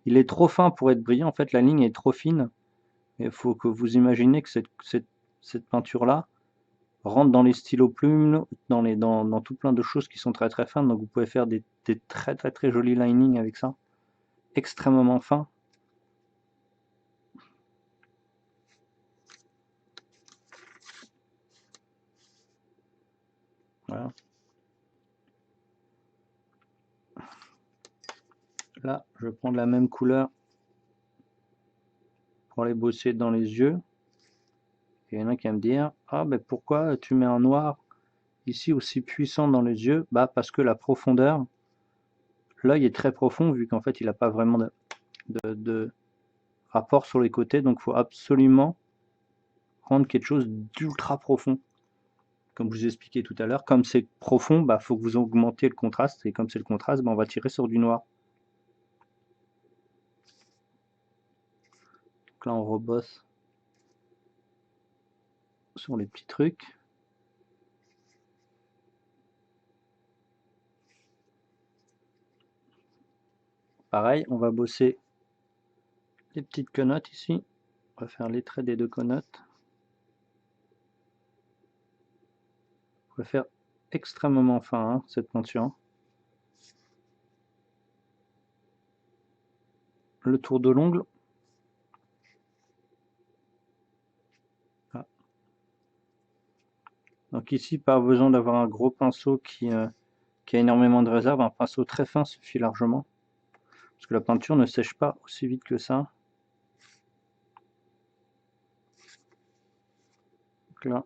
il est trop fin pour être brillant, en fait la ligne est trop fine. Il faut que vous imaginez que cette peinture-là rentre dans les stylos plumes, dans tout plein de choses qui sont très très fines, donc vous pouvez faire des très très très jolis linings avec ça, extrêmement fins. Voilà. Là, je vais prendre la même couleur pour aller bosser dans les yeux. Et il y en a qui va me dire, ah ben pourquoi tu mets un noir ici aussi puissant dans les yeux? Bah parce que la profondeur, l'œil est très profond vu qu'en fait il n'a pas vraiment de rapport sur les côtés, donc il faut absolument rendre quelque chose d'ultra profond. Comme je vous ai expliqué tout à l'heure, comme c'est profond, bah faut que vous augmentiez le contraste, et comme c'est le contraste, bah, on va tirer sur du noir. Donc là on rebosse sur les petits trucs. Pareil, on va bosser les petites quenottes ici. On va faire les traits des deux quenottes. On va faire extrêmement fin hein, cette peinture. Le tour de l'ongle. Ah. Donc ici, pas besoin d'avoir un gros pinceau qui a énormément de réserve. Un pinceau très fin suffit largement. Parce que la peinture ne sèche pas aussi vite que ça. Donc là,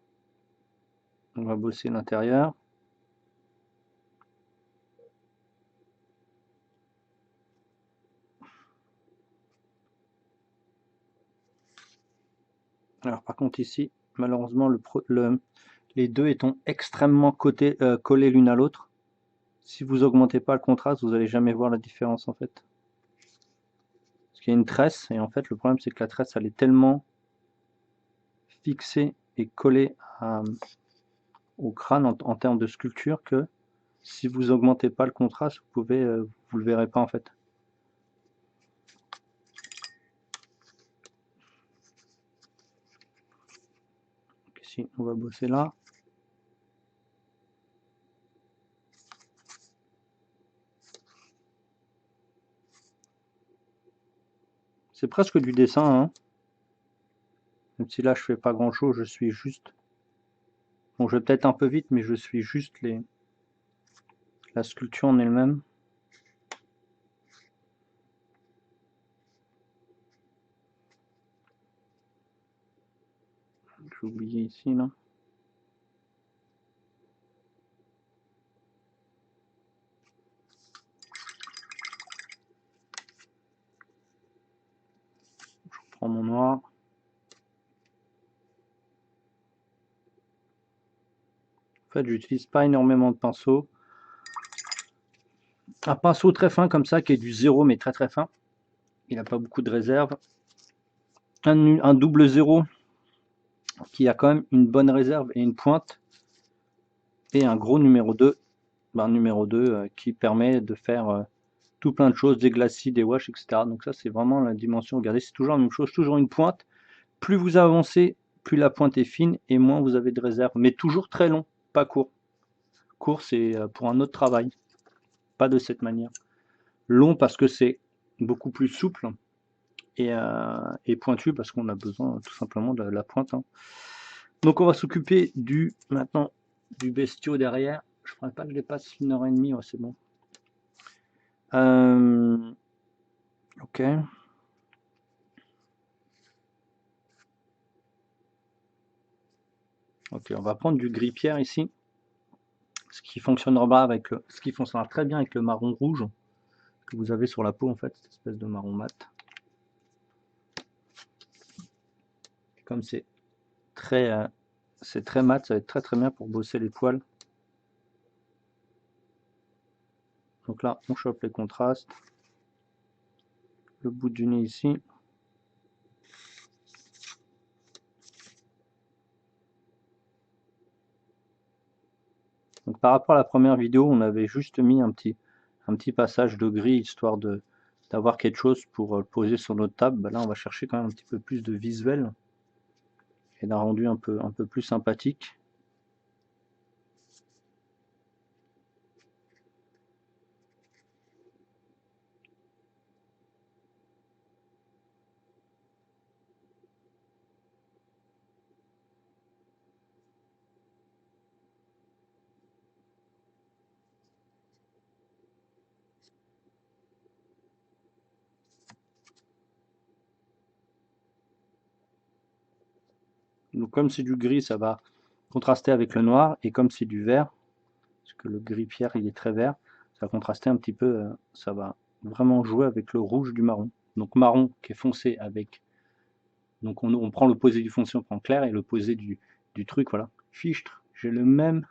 on va bosser l'intérieur. Alors par contre ici, malheureusement, les deux étant extrêmement collés l'une à l'autre, si vous augmentez pas le contraste, vous n'allez jamais voir la différence en fait. Parce qu'il y a une tresse, et en fait le problème c'est que la tresse elle est tellement fixée et collée au crâne en termes de sculpture que si vous augmentez pas le contraste, vous pouvez, vous le verrez pas en fait. Donc ici, on va bosser là. C'est presque du dessin, hein. Même si là je fais pas grand chose, je suis juste. Bon, je vais peut-être un peu vite, mais je suis juste la sculpture en elle-même. J'ai oublié ici là. Je prends mon noir. En fait, j'utilise pas énormément de pinceaux. Un pinceau très fin comme ça, qui est du 0 mais très très fin. Il n'a pas beaucoup de réserve. Un double 0 qui a quand même une bonne réserve et une pointe. Et un gros numéro 2. Numéro 2 qui permet de faire tout plein de choses, des glacis, des washes, etc. Donc ça, c'est vraiment la dimension. Regardez, c'est toujours la même chose, toujours une pointe. Plus vous avancez, plus la pointe est fine et moins vous avez de réserve. Mais toujours très long, pas court. Court, c'est pour un autre travail. Pas de cette manière. Long parce que c'est beaucoup plus souple et pointu parce qu'on a besoin tout simplement de la pointe. Hein. Donc on va s'occuper maintenant du bestiau derrière. Je ne ferai pas que je dépasse 1h30, ouais, c'est bon. Ok. Ok, on va prendre du gris pierre ici. Ce qui fonctionnera très bien avec le marron rouge que vous avez sur la peau en fait, cette espèce de marron mat. Comme c'est très mat, ça va être très très bien pour bosser les poils. Donc là, on chope les contrastes. Le bout du nez ici. Donc par rapport à la première vidéo, on avait juste mis un petit passage de gris histoire d'avoir quelque chose pour le poser sur notre table. Là, on va chercher quand même un petit peu plus de visuel et d'un rendu un peu plus sympathique. Donc comme c'est du gris, ça va contraster avec le noir, et comme c'est du vert, parce que le gris pierre il est très vert, ça va contraster un petit peu, ça va vraiment jouer avec le rouge du marron. Donc marron qui est foncé avec, donc on prend l'opposé du foncé, on prend clair, et l'opposé du truc, voilà. Fichtre, j'ai les mêmes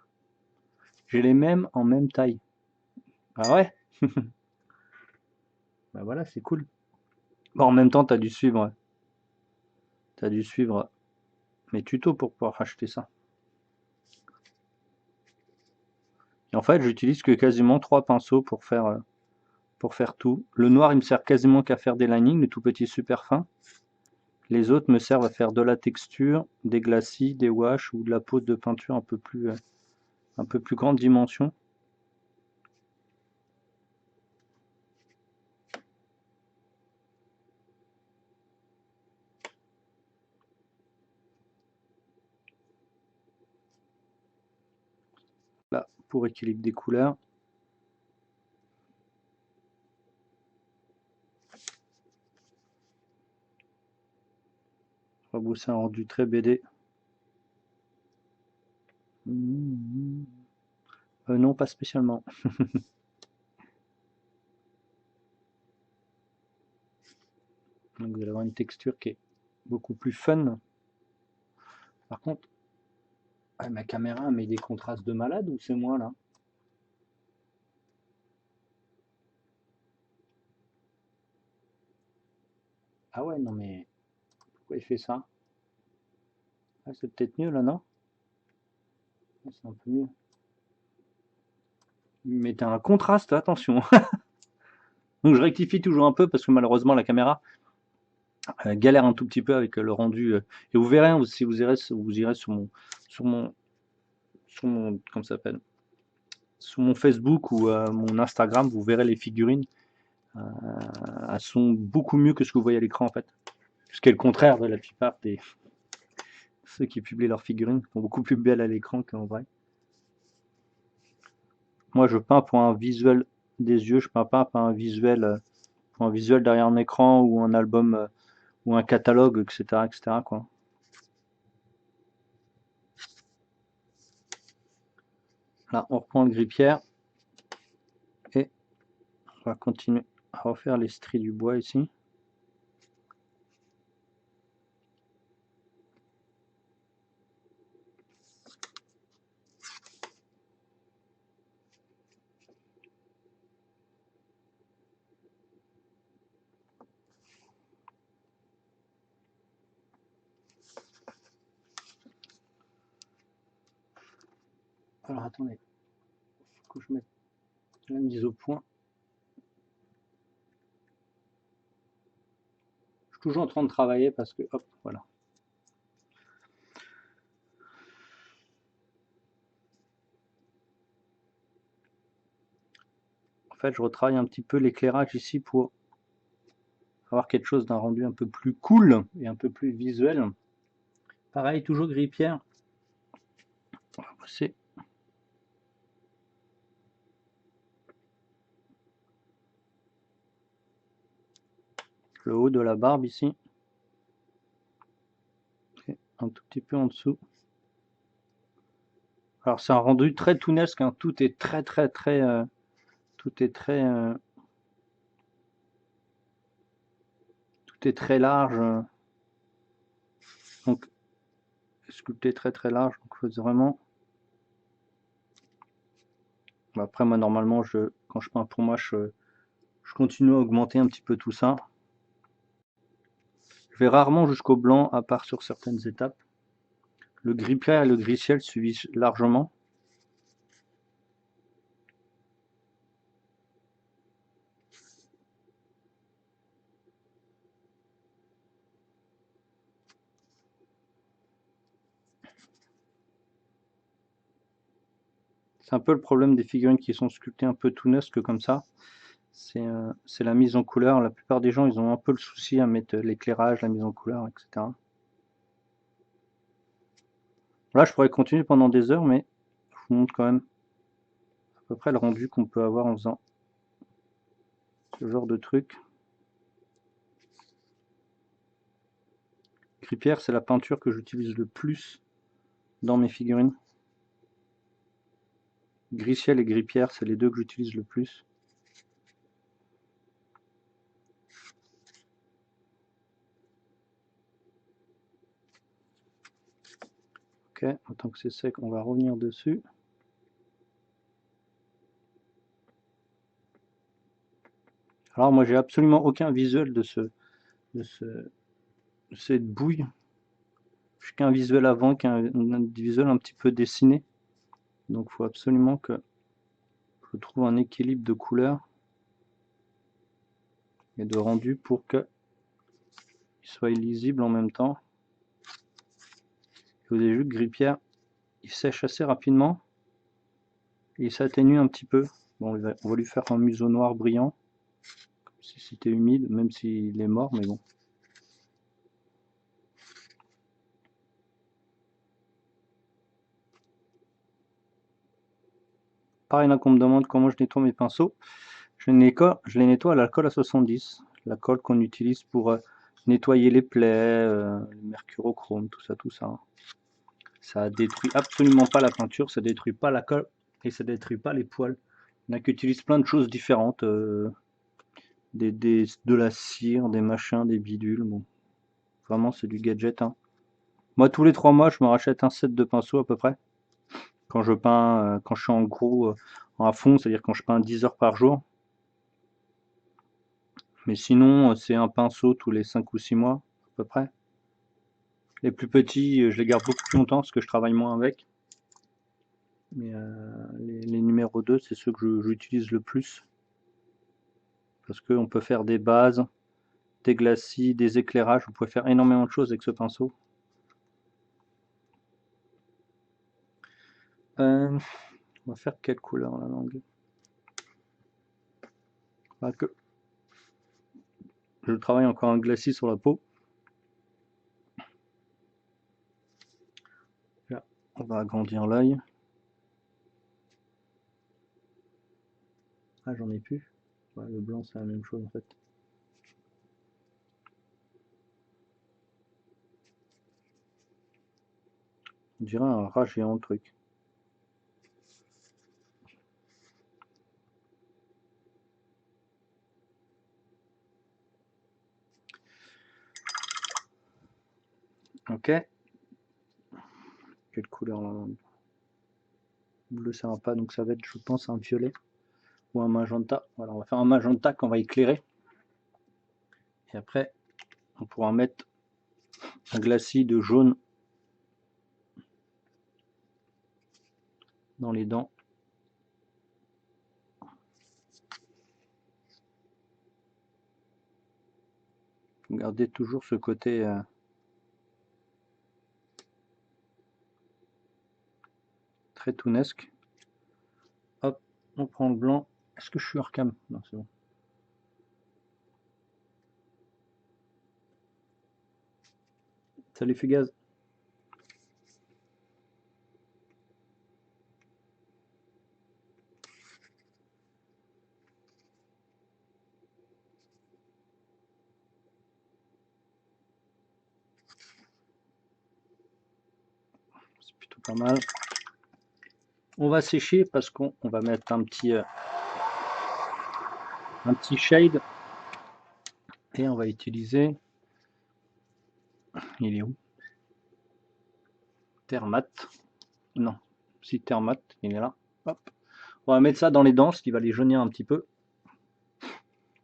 en même taille. Ah ouais. Bah voilà, c'est cool. Bon, en même temps, t'as dû suivre mes tutos pour pouvoir acheter ça. Et en fait, j'utilise que quasiment 3 pinceaux pour faire tout. Le noir, il me sert quasiment qu'à faire des linings, les tout petits super fins. Les autres me servent à faire de la texture, des glacis, des washes ou de la pose de peinture un peu plus grande dimension. Là, pour équilibre des couleurs. On va bosser un rendu très BD. Non, pas spécialement. Donc vous allez avoir une texture qui est beaucoup plus fun. Par contre, ma caméra met des contrastes de malade ou c'est moi là? Ah ouais, non mais pourquoi il fait ça? Ah, c'est peut-être mieux là, non? C'est un peu mieux. mettez un contraste, attention. Donc je rectifie toujours un peu parce que malheureusement la caméra galère un tout petit peu avec le rendu. Et vous verrez, hein, si vous irez sur mon, comment ça s'appelle, sur mon Facebook ou mon Instagram, vous verrez les figurines. Elles sont beaucoup mieux que ce que vous voyez à l'écran en fait. Ce qui est le contraire de la plupart des ceux qui publient leurs figurines, sont beaucoup plus belles à l'écran qu'en vrai. Moi je peins pour un visuel des yeux, je peins pas pour un visuel derrière un écran ou un album ou un catalogue, etc., etc., quoi. Là, on reprend le grippière et on va continuer à refaire les stries du bois ici. Alors attendez, il faut que je mette la mise au point. Je suis toujours en train de travailler parce que, hop, voilà. En fait, je retravaille un petit peu l'éclairage ici pour avoir quelque chose d'un rendu un peu plus cool et un peu plus visuel. Pareil, toujours grippière. On va passer. Le haut de la barbe ici. Et un tout petit peu en dessous. Alors c'est un rendu très toonesque, hein. Tout est très tout est très tout est très large. Donc sculpté très large. Donc faut vraiment. Après moi normalement quand je peins pour moi je continue à augmenter un petit peu tout ça. Je vais rarement jusqu'au blanc à part sur certaines étapes. Le gris clair et le gris ciel suivent largement. C'est un peu le problème des figurines qui sont sculptées un peu toonesques comme ça. C'est la mise en couleur. La plupart des gens, ils ont un peu le souci à mettre l'éclairage, la mise en couleur, etc. Là, je pourrais continuer pendant des heures, mais je vous montre quand même à peu près le rendu qu'on peut avoir en faisant ce genre de truc. Grippière, c'est la peinture que j'utilise le plus dans mes figurines. Gris ciel et grippière, c'est les deux que j'utilise le plus. Ok, autant que c'est sec, on va revenir dessus. Alors moi j'ai absolument aucun visuel de cette bouille. Je qu'un visuel avant, qu'un visuel un petit peu dessiné. Donc il faut absolument que je trouve un équilibre de couleurs et de rendu pour qu'il soit lisible en même temps. Vous avez vu que grippière, il sèche assez rapidement et il s'atténue un petit peu. Bon, on va lui faire un museau noir brillant, comme si c'était humide, même s'il est mort, mais bon. Pareil, là qu'on me demande comment je nettoie mes pinceaux, je les nettoie à la colle à 70, la colle qu'on utilise pour nettoyer les plaies, le mercurochrome, tout ça, tout ça. Ça détruit absolument pas la peinture, ça détruit pas la colle et ça détruit pas les poils. Il y en a qui utilisent plein de choses différentes, de la cire, des machins, des bidules. Bon, vraiment c'est du gadget, hein. Moi tous les 3 mois je me rachète un set de pinceaux à peu près. Quand je peins, quand je suis en gros à fond, c'est-à-dire quand je peins 10 heures par jour. Mais sinon c'est un pinceau tous les 5 ou 6 mois à peu près. Les plus petits, je les garde beaucoup plus longtemps parce que je travaille moins avec. Mais les numéros 2, c'est ceux que j'utilise le plus. Parce qu'on peut faire des bases, des glacis, des éclairages. Vous pouvez faire énormément de choses avec ce pinceau. On va faire quelle couleur la langue? Que je travaille encore un glacis sur la peau. Là, on va agrandir l'œil. Ah, j'en ai plus. Ouais, le blanc, c'est la même chose en fait. On dirait un rat géant le truc. Ok. Quelle couleur la langue? Bleu, ça va pas, donc ça va être, je pense, un violet ou un magenta. Voilà, on va faire un magenta qu'on va éclairer. Et après, on pourra mettre un glacis de jaune dans les dents. Gardez toujours ce côté très tounesque. Hop, on prend le blanc. Est-ce que je suis hors cam? Non, c'est bon. Salut Fugaz. C'est plutôt pas mal. On va sécher parce qu'on va mettre un petit shade. Et on va utiliser... Il est où? Thermat. Non, si Thermat, il est là. Hop. On va mettre ça dans les dents, ce qui va les jaunir un petit peu.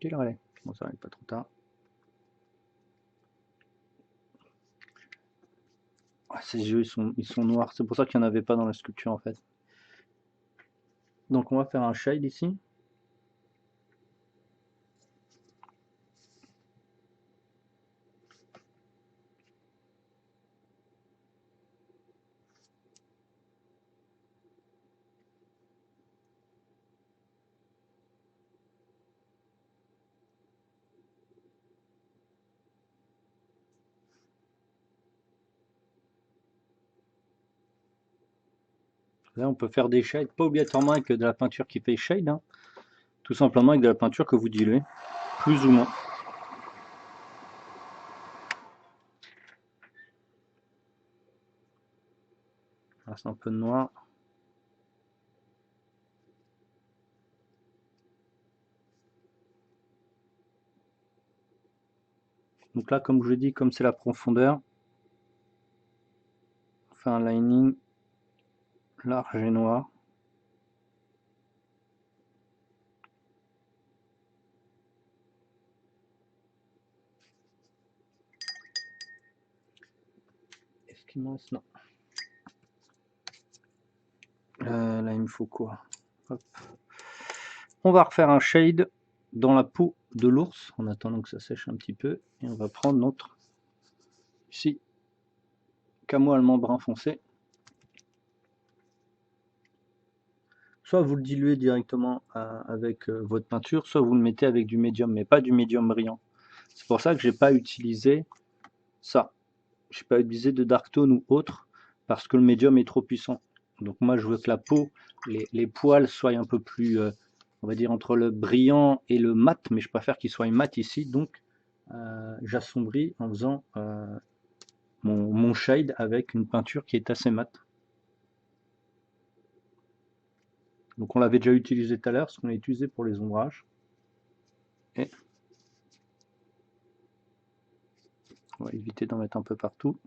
Quelle heure elle est? Bon, ça va être pas trop tard. Ah, ces yeux, ils sont noirs. C'est pour ça qu'il n'y en avait pas dans la sculpture, en fait. Donc, on va faire un shade ici. Là, on peut faire des shades, pas obligatoirement avec de la peinture qui fait shade, hein. Tout simplement avec de la peinture que vous diluez, plus ou moins. Là, c'est un peu de noir. Donc là, comme je vous ai dit, comme c'est la profondeur, on fait un lining large et noir. Est-ce qu'il me reste? Non. Là, il me faut quoi? Hop. On va refaire un shade dans la peau de l'ours en attendant que ça sèche un petit peu. Et on va prendre notre, ici, camo allemand brun foncé. Soit vous le diluez directement avec votre peinture, soit vous le mettez avec du médium, mais pas du médium brillant. C'est pour ça que j'ai pas utilisé ça. J'ai pas utilisé de dark tone ou autre, parce que le médium est trop puissant. Donc moi je veux que la peau, les poils soient un peu plus, on va dire entre le brillant et le mat, mais je préfère qu'il soit mat ici, donc j'assombris en faisant mon shade avec une peinture qui est assez mat. Donc on l'avait déjà utilisé tout à l'heure, ce qu'on a utilisé pour les ombrages. Et on va éviter d'en mettre un peu partout.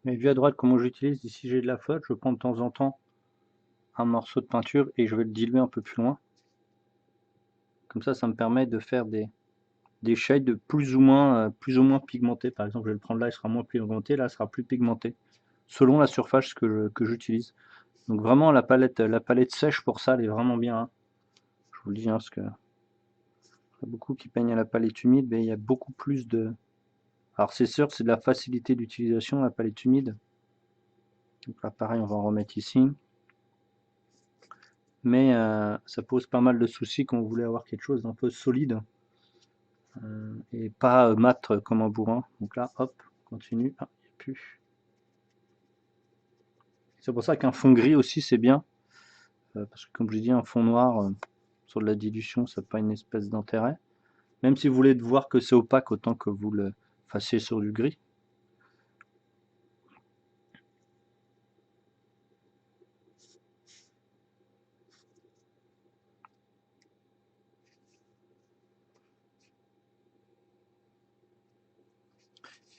Mais vu à droite comment j'utilise, ici j'ai de la flotte, je prends de temps en temps un morceau de peinture et je vais le diluer un peu plus loin. Comme ça me permet de faire des shades plus ou moins pigmentés. Par exemple, je vais le prendre là, il sera moins pigmenté, là, il sera plus pigmenté, selon la surface que j'utilise. Donc vraiment, la palette sèche pour ça, elle est vraiment bien. Hein. Je vous le dis, hein, parce que il y a beaucoup qui peignent à la palette humide, mais il y a beaucoup plus de... Alors c'est sûr, c'est de la facilité d'utilisation, la palette humide. Donc là, pareil, on va en remettre ici. Mais ça pose pas mal de soucis quand vous voulez avoir quelque chose d'un peu solide et pas mat comme un bourrin. Donc là, hop, continue. Ah, il n'y a plus. C'est pour ça qu'un fond gris aussi, c'est bien. Parce que comme je dis, un fond noir sur de la dilution, ça n'a pas une espèce d'intérêt. Même si vous voulez voir que c'est opaque, autant que vous le fassiez sur du gris.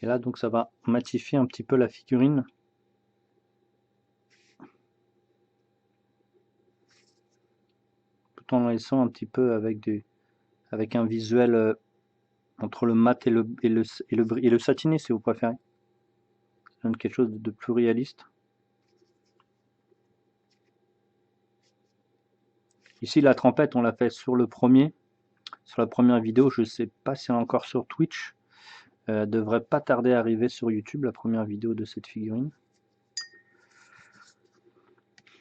Et là, donc, ça va matifier un petit peu la figurine. Tout en laissant un petit peu avec un visuel entre le mat et le satiné, si vous préférez. Ça donne quelque chose de plus réaliste. Ici, la trempette, on l'a fait sur la première vidéo. Je ne sais pas si elle est encore sur Twitch. Devrait pas tarder à arriver sur YouTube, la première vidéo de cette figurine.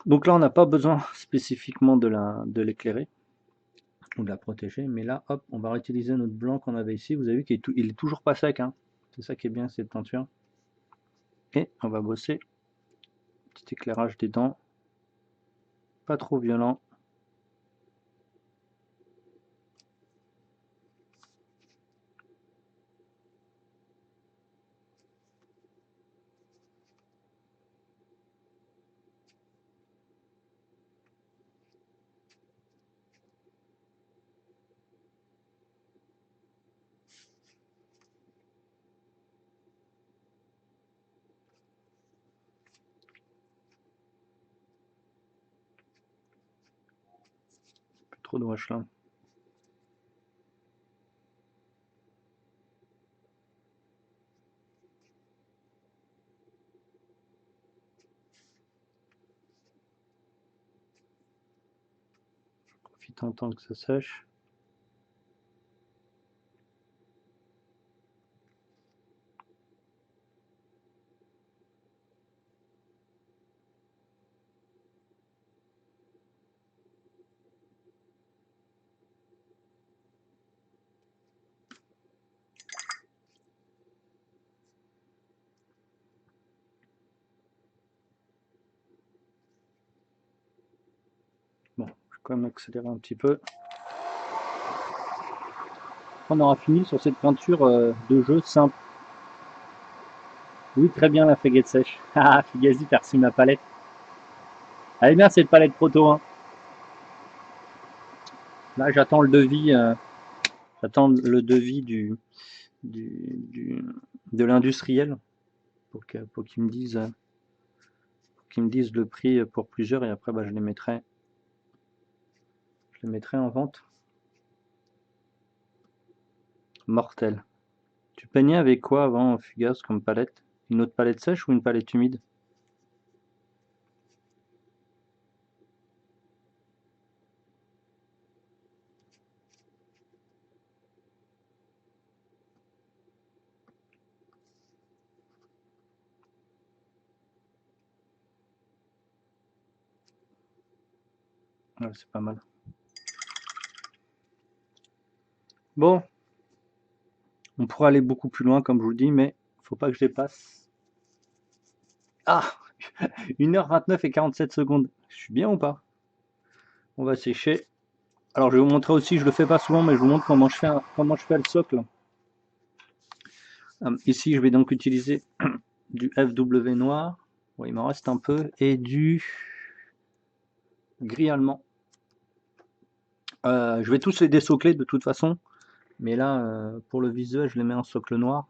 Donc là, on n'a pas besoin spécifiquement de l'éclairer ou de la protéger, mais là, hop, on va réutiliser notre blanc qu'on avait ici. Vous avez vu qu'il est toujours pas sec, hein. C'est ça qui est bien, cette peinture. Et on va bosser petit éclairage des dents, pas trop violent. Plus trop de rush là. Profite un temps que ça sèche. Bon, je vais quand même accélérer un petit peu. On aura fini sur cette peinture de jeu simple. Oui, très bien la fréguette sèche. Ah, Fugazi, t'as reçu ma palette. Elle est bien cette palette proto. Hein. Là, j'attends le devis. J'attends le devis du, de l'industriel pour qu'ils me disent le prix pour plusieurs et après bah, je les mettrai en vente. Mortel. Tu peignais avec quoi avant, Fugas, comme palette? Une autre palette sèche ou une palette humide? Ouais, c'est pas mal. Bon, on pourrait aller beaucoup plus loin, comme je vous le dis, mais faut pas que je dépasse. Ah 1h29 et 47 secondes. Je suis bien ou pas? On va sécher. Alors je vais vous montrer aussi, je le fais pas souvent, mais je vous montre comment je fais le socle. Ici, je vais donc utiliser du FW noir. Bon, il m'en reste un peu. Et du gris allemand. Je vais tous les désocler de toute façon. Mais là, pour le visuel, je les mets en socle noir.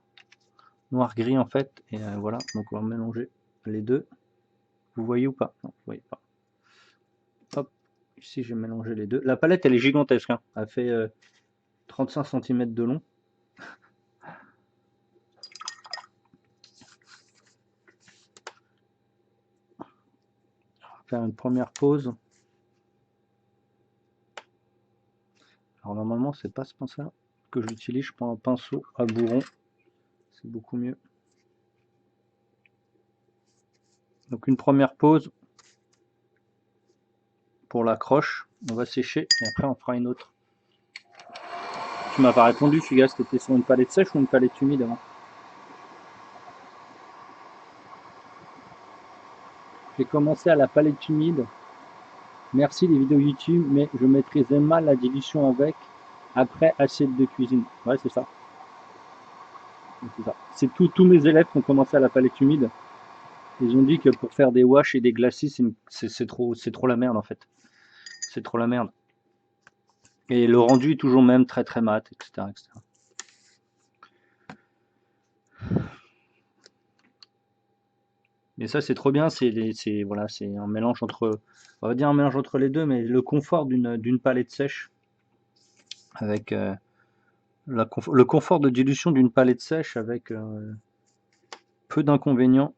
noir-gris en fait. Et voilà, donc on va mélanger les deux. Vous voyez ou pas? Non, vous voyez pas. Hop, ici j'ai mélangé les deux. La palette elle est gigantesque, hein. Elle fait 35 cm de long. On va faire une première pause. Alors normalement c'est pas ce pinceau que j'utilise, je prends un pinceau à bourron, c'est beaucoup mieux. Donc une première pause pour la croche, on va sécher et après on fera une autre. Tu m'as pas répondu, Fugas, t'étais sur une palette sèche ou une palette humide avant? J'ai commencé à la palette humide. Merci les vidéos YouTube, mais je maîtrisais mal la dilution avec. Après assiette de cuisine. Ouais, c'est ça. C'est ça. C'est tous mes élèves qui ont commencé à la palette humide. Ils ont dit que pour faire des wash et des glacis, c'est trop la merde en fait. C'est trop la merde. Et le rendu est toujours même très très mat, etc., etc. Et ça c'est trop bien, voilà, c'est un mélange entre, on va dire un mélange entre les deux, mais le confort d'une palette sèche avec le confort de dilution d'une palette sèche avec peu d'inconvénients.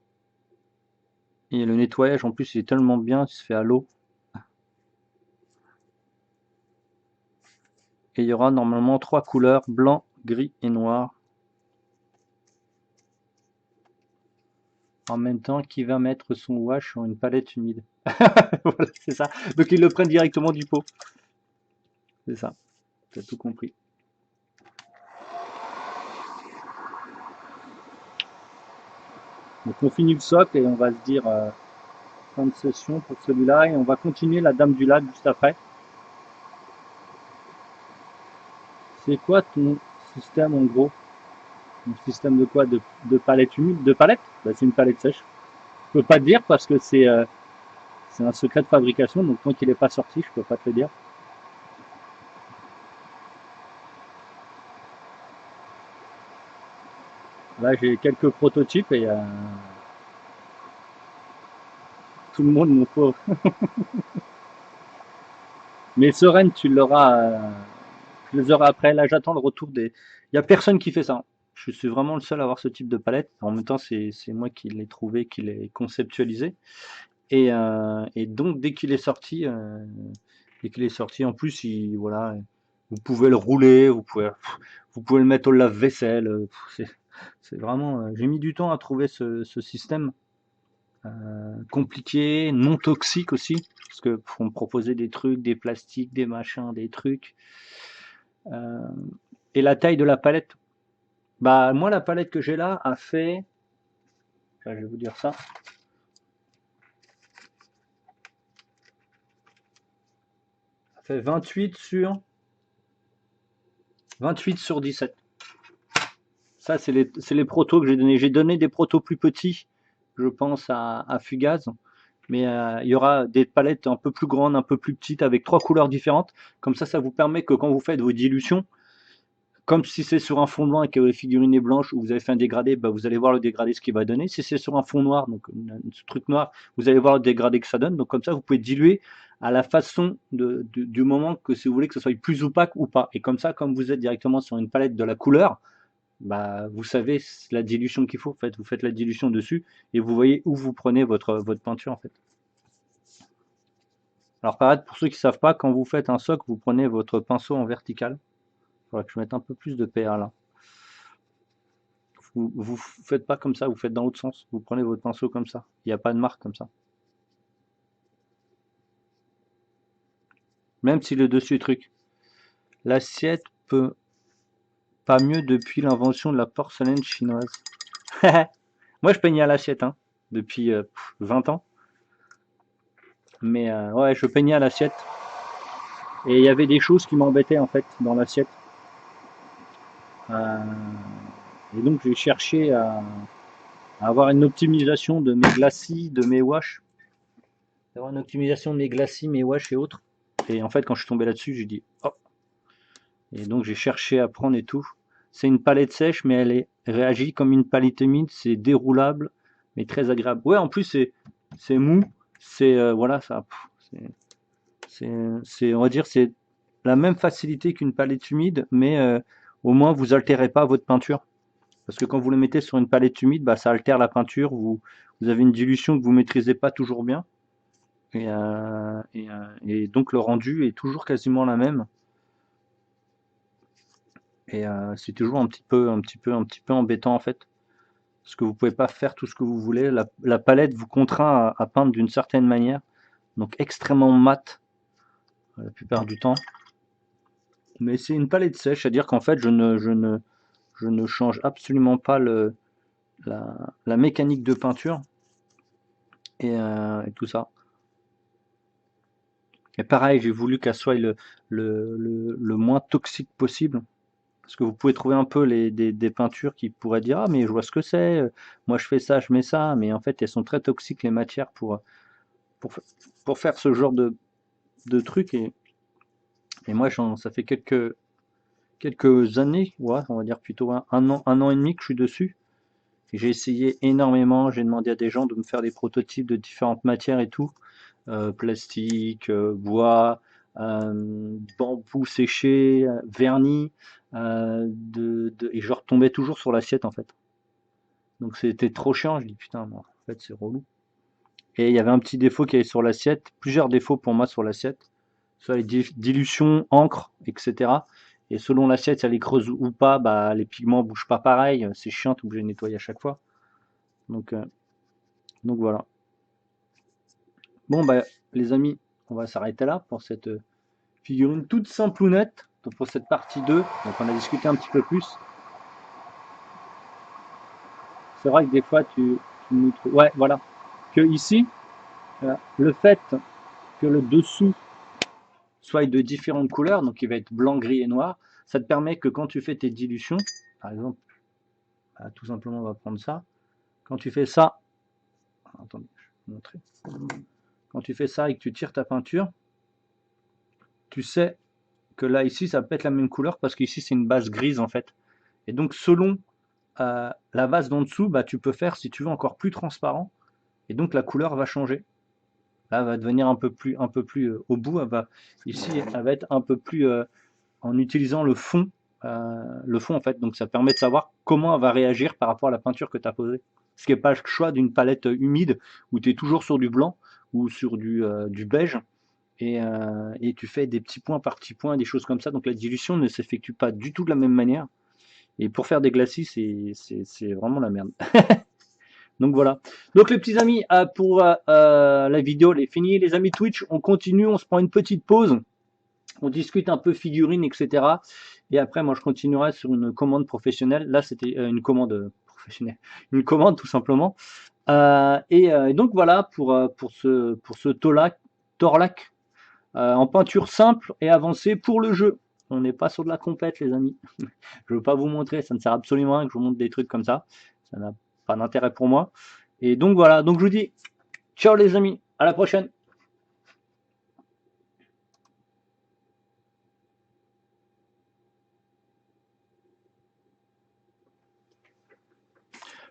Et le nettoyage en plus il est tellement bien, il se fait à l'eau. Et il y aura normalement 3 couleurs, blanc, gris et noir. En même temps, qui va mettre son wash sur une palette humide? Voilà, c'est ça. Donc ils le prennent directement du pot. C'est ça. Tu as tout compris. Donc on finit le socle et on va se dire fin de session pour celui-là et on va continuer la Dame du Lac juste après. C'est quoi ton système en gros? Un système de quoi? De palette humide? De palette? Bah, c'est une palette sèche. Je peux pas te dire parce que c'est un secret de fabrication, donc tant qu'il n'est pas sorti, je peux pas te le dire. Là j'ai quelques prototypes et tout le monde mon pauvre. Mais sereine, tu les auras après. Là j'attends le retour des. Il y a personne qui fait ça. Je suis vraiment le seul à avoir ce type de palette. En même temps, c'est moi qui l'ai trouvé, qui l'ai conceptualisé. Et donc dès qu'il est sorti, en plus, voilà, vous pouvez le rouler, vous pouvez le mettre au lave-vaisselle. C'est vraiment. J'ai mis du temps à trouver ce système compliqué, non toxique aussi, parce que faut me proposer des trucs, des plastiques, des machins, des trucs. Euh, et la taille de la palette. Bah moi la palette que j'ai là a fait. Enfin, je vais vous dire ça. Ça fait 28 sur 17. Ça, c'est les protos que j'ai donnés. J'ai donné des protos plus petits, je pense, à Fugaz. Mais il y aura des palettes un peu plus grandes, un peu plus petites, avec 3 couleurs différentes. Comme ça vous permet que quand vous faites vos dilutions, comme si c'est sur un fond blanc et que la figurine est blanche, ou vous avez fait un dégradé, bah, vous allez voir le dégradé ce qu'il va donner. Si c'est sur un fond noir, donc ce truc noir, vous allez voir le dégradé que ça donne. Donc comme ça, vous pouvez diluer à la façon du moment que si vous voulez que ce soit plus opaque ou pas. Et comme ça, comme vous êtes directement sur une palette de la couleur, bah, vous savez la dilution qu'il faut. En fait, vous faites la dilution dessus et vous voyez où vous prenez votre peinture en fait. Alors pareil, pour ceux qui ne savent pas, quand vous faites un socle, vous prenez votre pinceau en vertical. Il faudrait que je mette un peu plus de PA là. Vous faites pas comme ça, vous faites dans l'autre sens. Vous prenez votre pinceau comme ça. Il n'y a pas de marque comme ça. Même si le dessus est truc. L'assiette peut pas mieux depuis l'invention de la porcelaine chinoise. Moi je peignais à l'assiette hein, depuis 20 ans. Mais ouais, je peignais à l'assiette. Et il y avait des choses qui m'embêtaient en fait dans l'assiette. Euh, et donc j'ai cherché à avoir une optimisation de mes glacis, de mes wash. D'avoir une optimisation de mes glacis, mes wash et autres. Et en fait quand je suis tombé là-dessus, j'ai dit oh. Et donc j'ai cherché à prendre et tout. C'est une palette sèche, mais elle est réagit comme une palette humide, c'est déroulable, mais très agréable. Ouais, en plus c'est mou, voilà, ça, on va dire, c'est la même facilité qu'une palette humide, mais au moins vous altérez pas votre peinture. Parce que quand vous le mettez sur une palette humide, bah, ça altère la peinture, vous avez une dilution que vous maîtrisez pas toujours bien, et donc le rendu est toujours quasiment la même. Et c'est toujours un petit peu embêtant en fait, parce que vous pouvez pas faire tout ce que vous voulez. La palette vous contraint à peindre d'une certaine manière, donc extrêmement mat la plupart du temps. Mais c'est une palette sèche, c'est-à-dire qu'en fait je ne change absolument pas la mécanique de peinture et tout ça. Et pareil, j'ai voulu qu'elle soit le moins toxique possible. Parce que vous pouvez trouver un peu des peintures qui pourraient dire ah mais je vois ce que c'est, moi je fais ça, je mets ça, mais en fait elles sont très toxiques les matières pour, pour faire ce genre de trucs et moi ça fait quelques années, ouais, on va dire plutôt un an et demi que je suis dessus. J'ai essayé énormément, j'ai demandé à des gens de me faire des prototypes de différentes matières et tout, plastique, bois, bambou séché, vernis, et je retombais toujours sur l'assiette en fait. Donc c'était trop chiant, je dis putain, en fait c'est relou. Et il y avait un petit défaut qu'il y avait sur l'assiette, plusieurs défauts pour moi sur l'assiette, soit les dilutions, encre, etc. Et selon l'assiette, si elle est creuse ou pas, bah, les pigments bougent pas pareil, c'est chiant, t'es obligé de nettoyer à chaque fois. Donc, euh, donc voilà. Bon bah les amis, on va s'arrêter là pour cette figurine toute simple ou nette, donc pour cette partie 2. Donc on a discuté un petit peu plus. C'est vrai que des fois tu nous trouves. Ouais, voilà. Que ici, le fait que le dessous soit de différentes couleurs, donc il va être blanc, gris et noir, ça te permet que quand tu fais tes dilutions, par exemple, tout simplement on va prendre ça, quand tu fais ça, attendez, je vais vous montrer, quand tu fais ça et que tu tires ta peinture, tu sais que là ici ça peut être la même couleur parce qu'ici c'est une base grise en fait. Et donc selon la base d'en dessous, bah, tu peux faire si tu veux encore plus transparent et donc la couleur va changer. Là, elle va devenir un peu plus au bout, ici, elle va être un peu plus en utilisant le fond en fait. Donc ça permet de savoir comment elle va réagir par rapport à la peinture que tu as posée. Ce qui n'est pas le choix d'une palette humide où tu es toujours sur du blanc ou sur du beige et tu fais des petits points par petits points, des choses comme ça. Donc la dilution ne s'effectue pas du tout de la même manière. Et pour faire des glacis, c'est vraiment la merde. Donc voilà. Donc les petits amis, pour la vidéo, elle est finie. Les amis Twitch, on continue, on se prend une petite pause. On discute un peu figurines, etc. Et après, moi, je continuerai sur une commande professionnelle. Là, c'était une commande professionnelle. Une commande, tout simplement. Et donc voilà pour ce Torlac en peinture simple et avancée pour le jeu. On n'est pas sur de la compète, les amis. Je ne veux pas vous montrer, ça ne sert absolument à rien que je vous montre des trucs comme ça. Ça n'a pas d'intérêt pour moi. Et donc voilà, donc je vous dis ciao les amis, à la prochaine.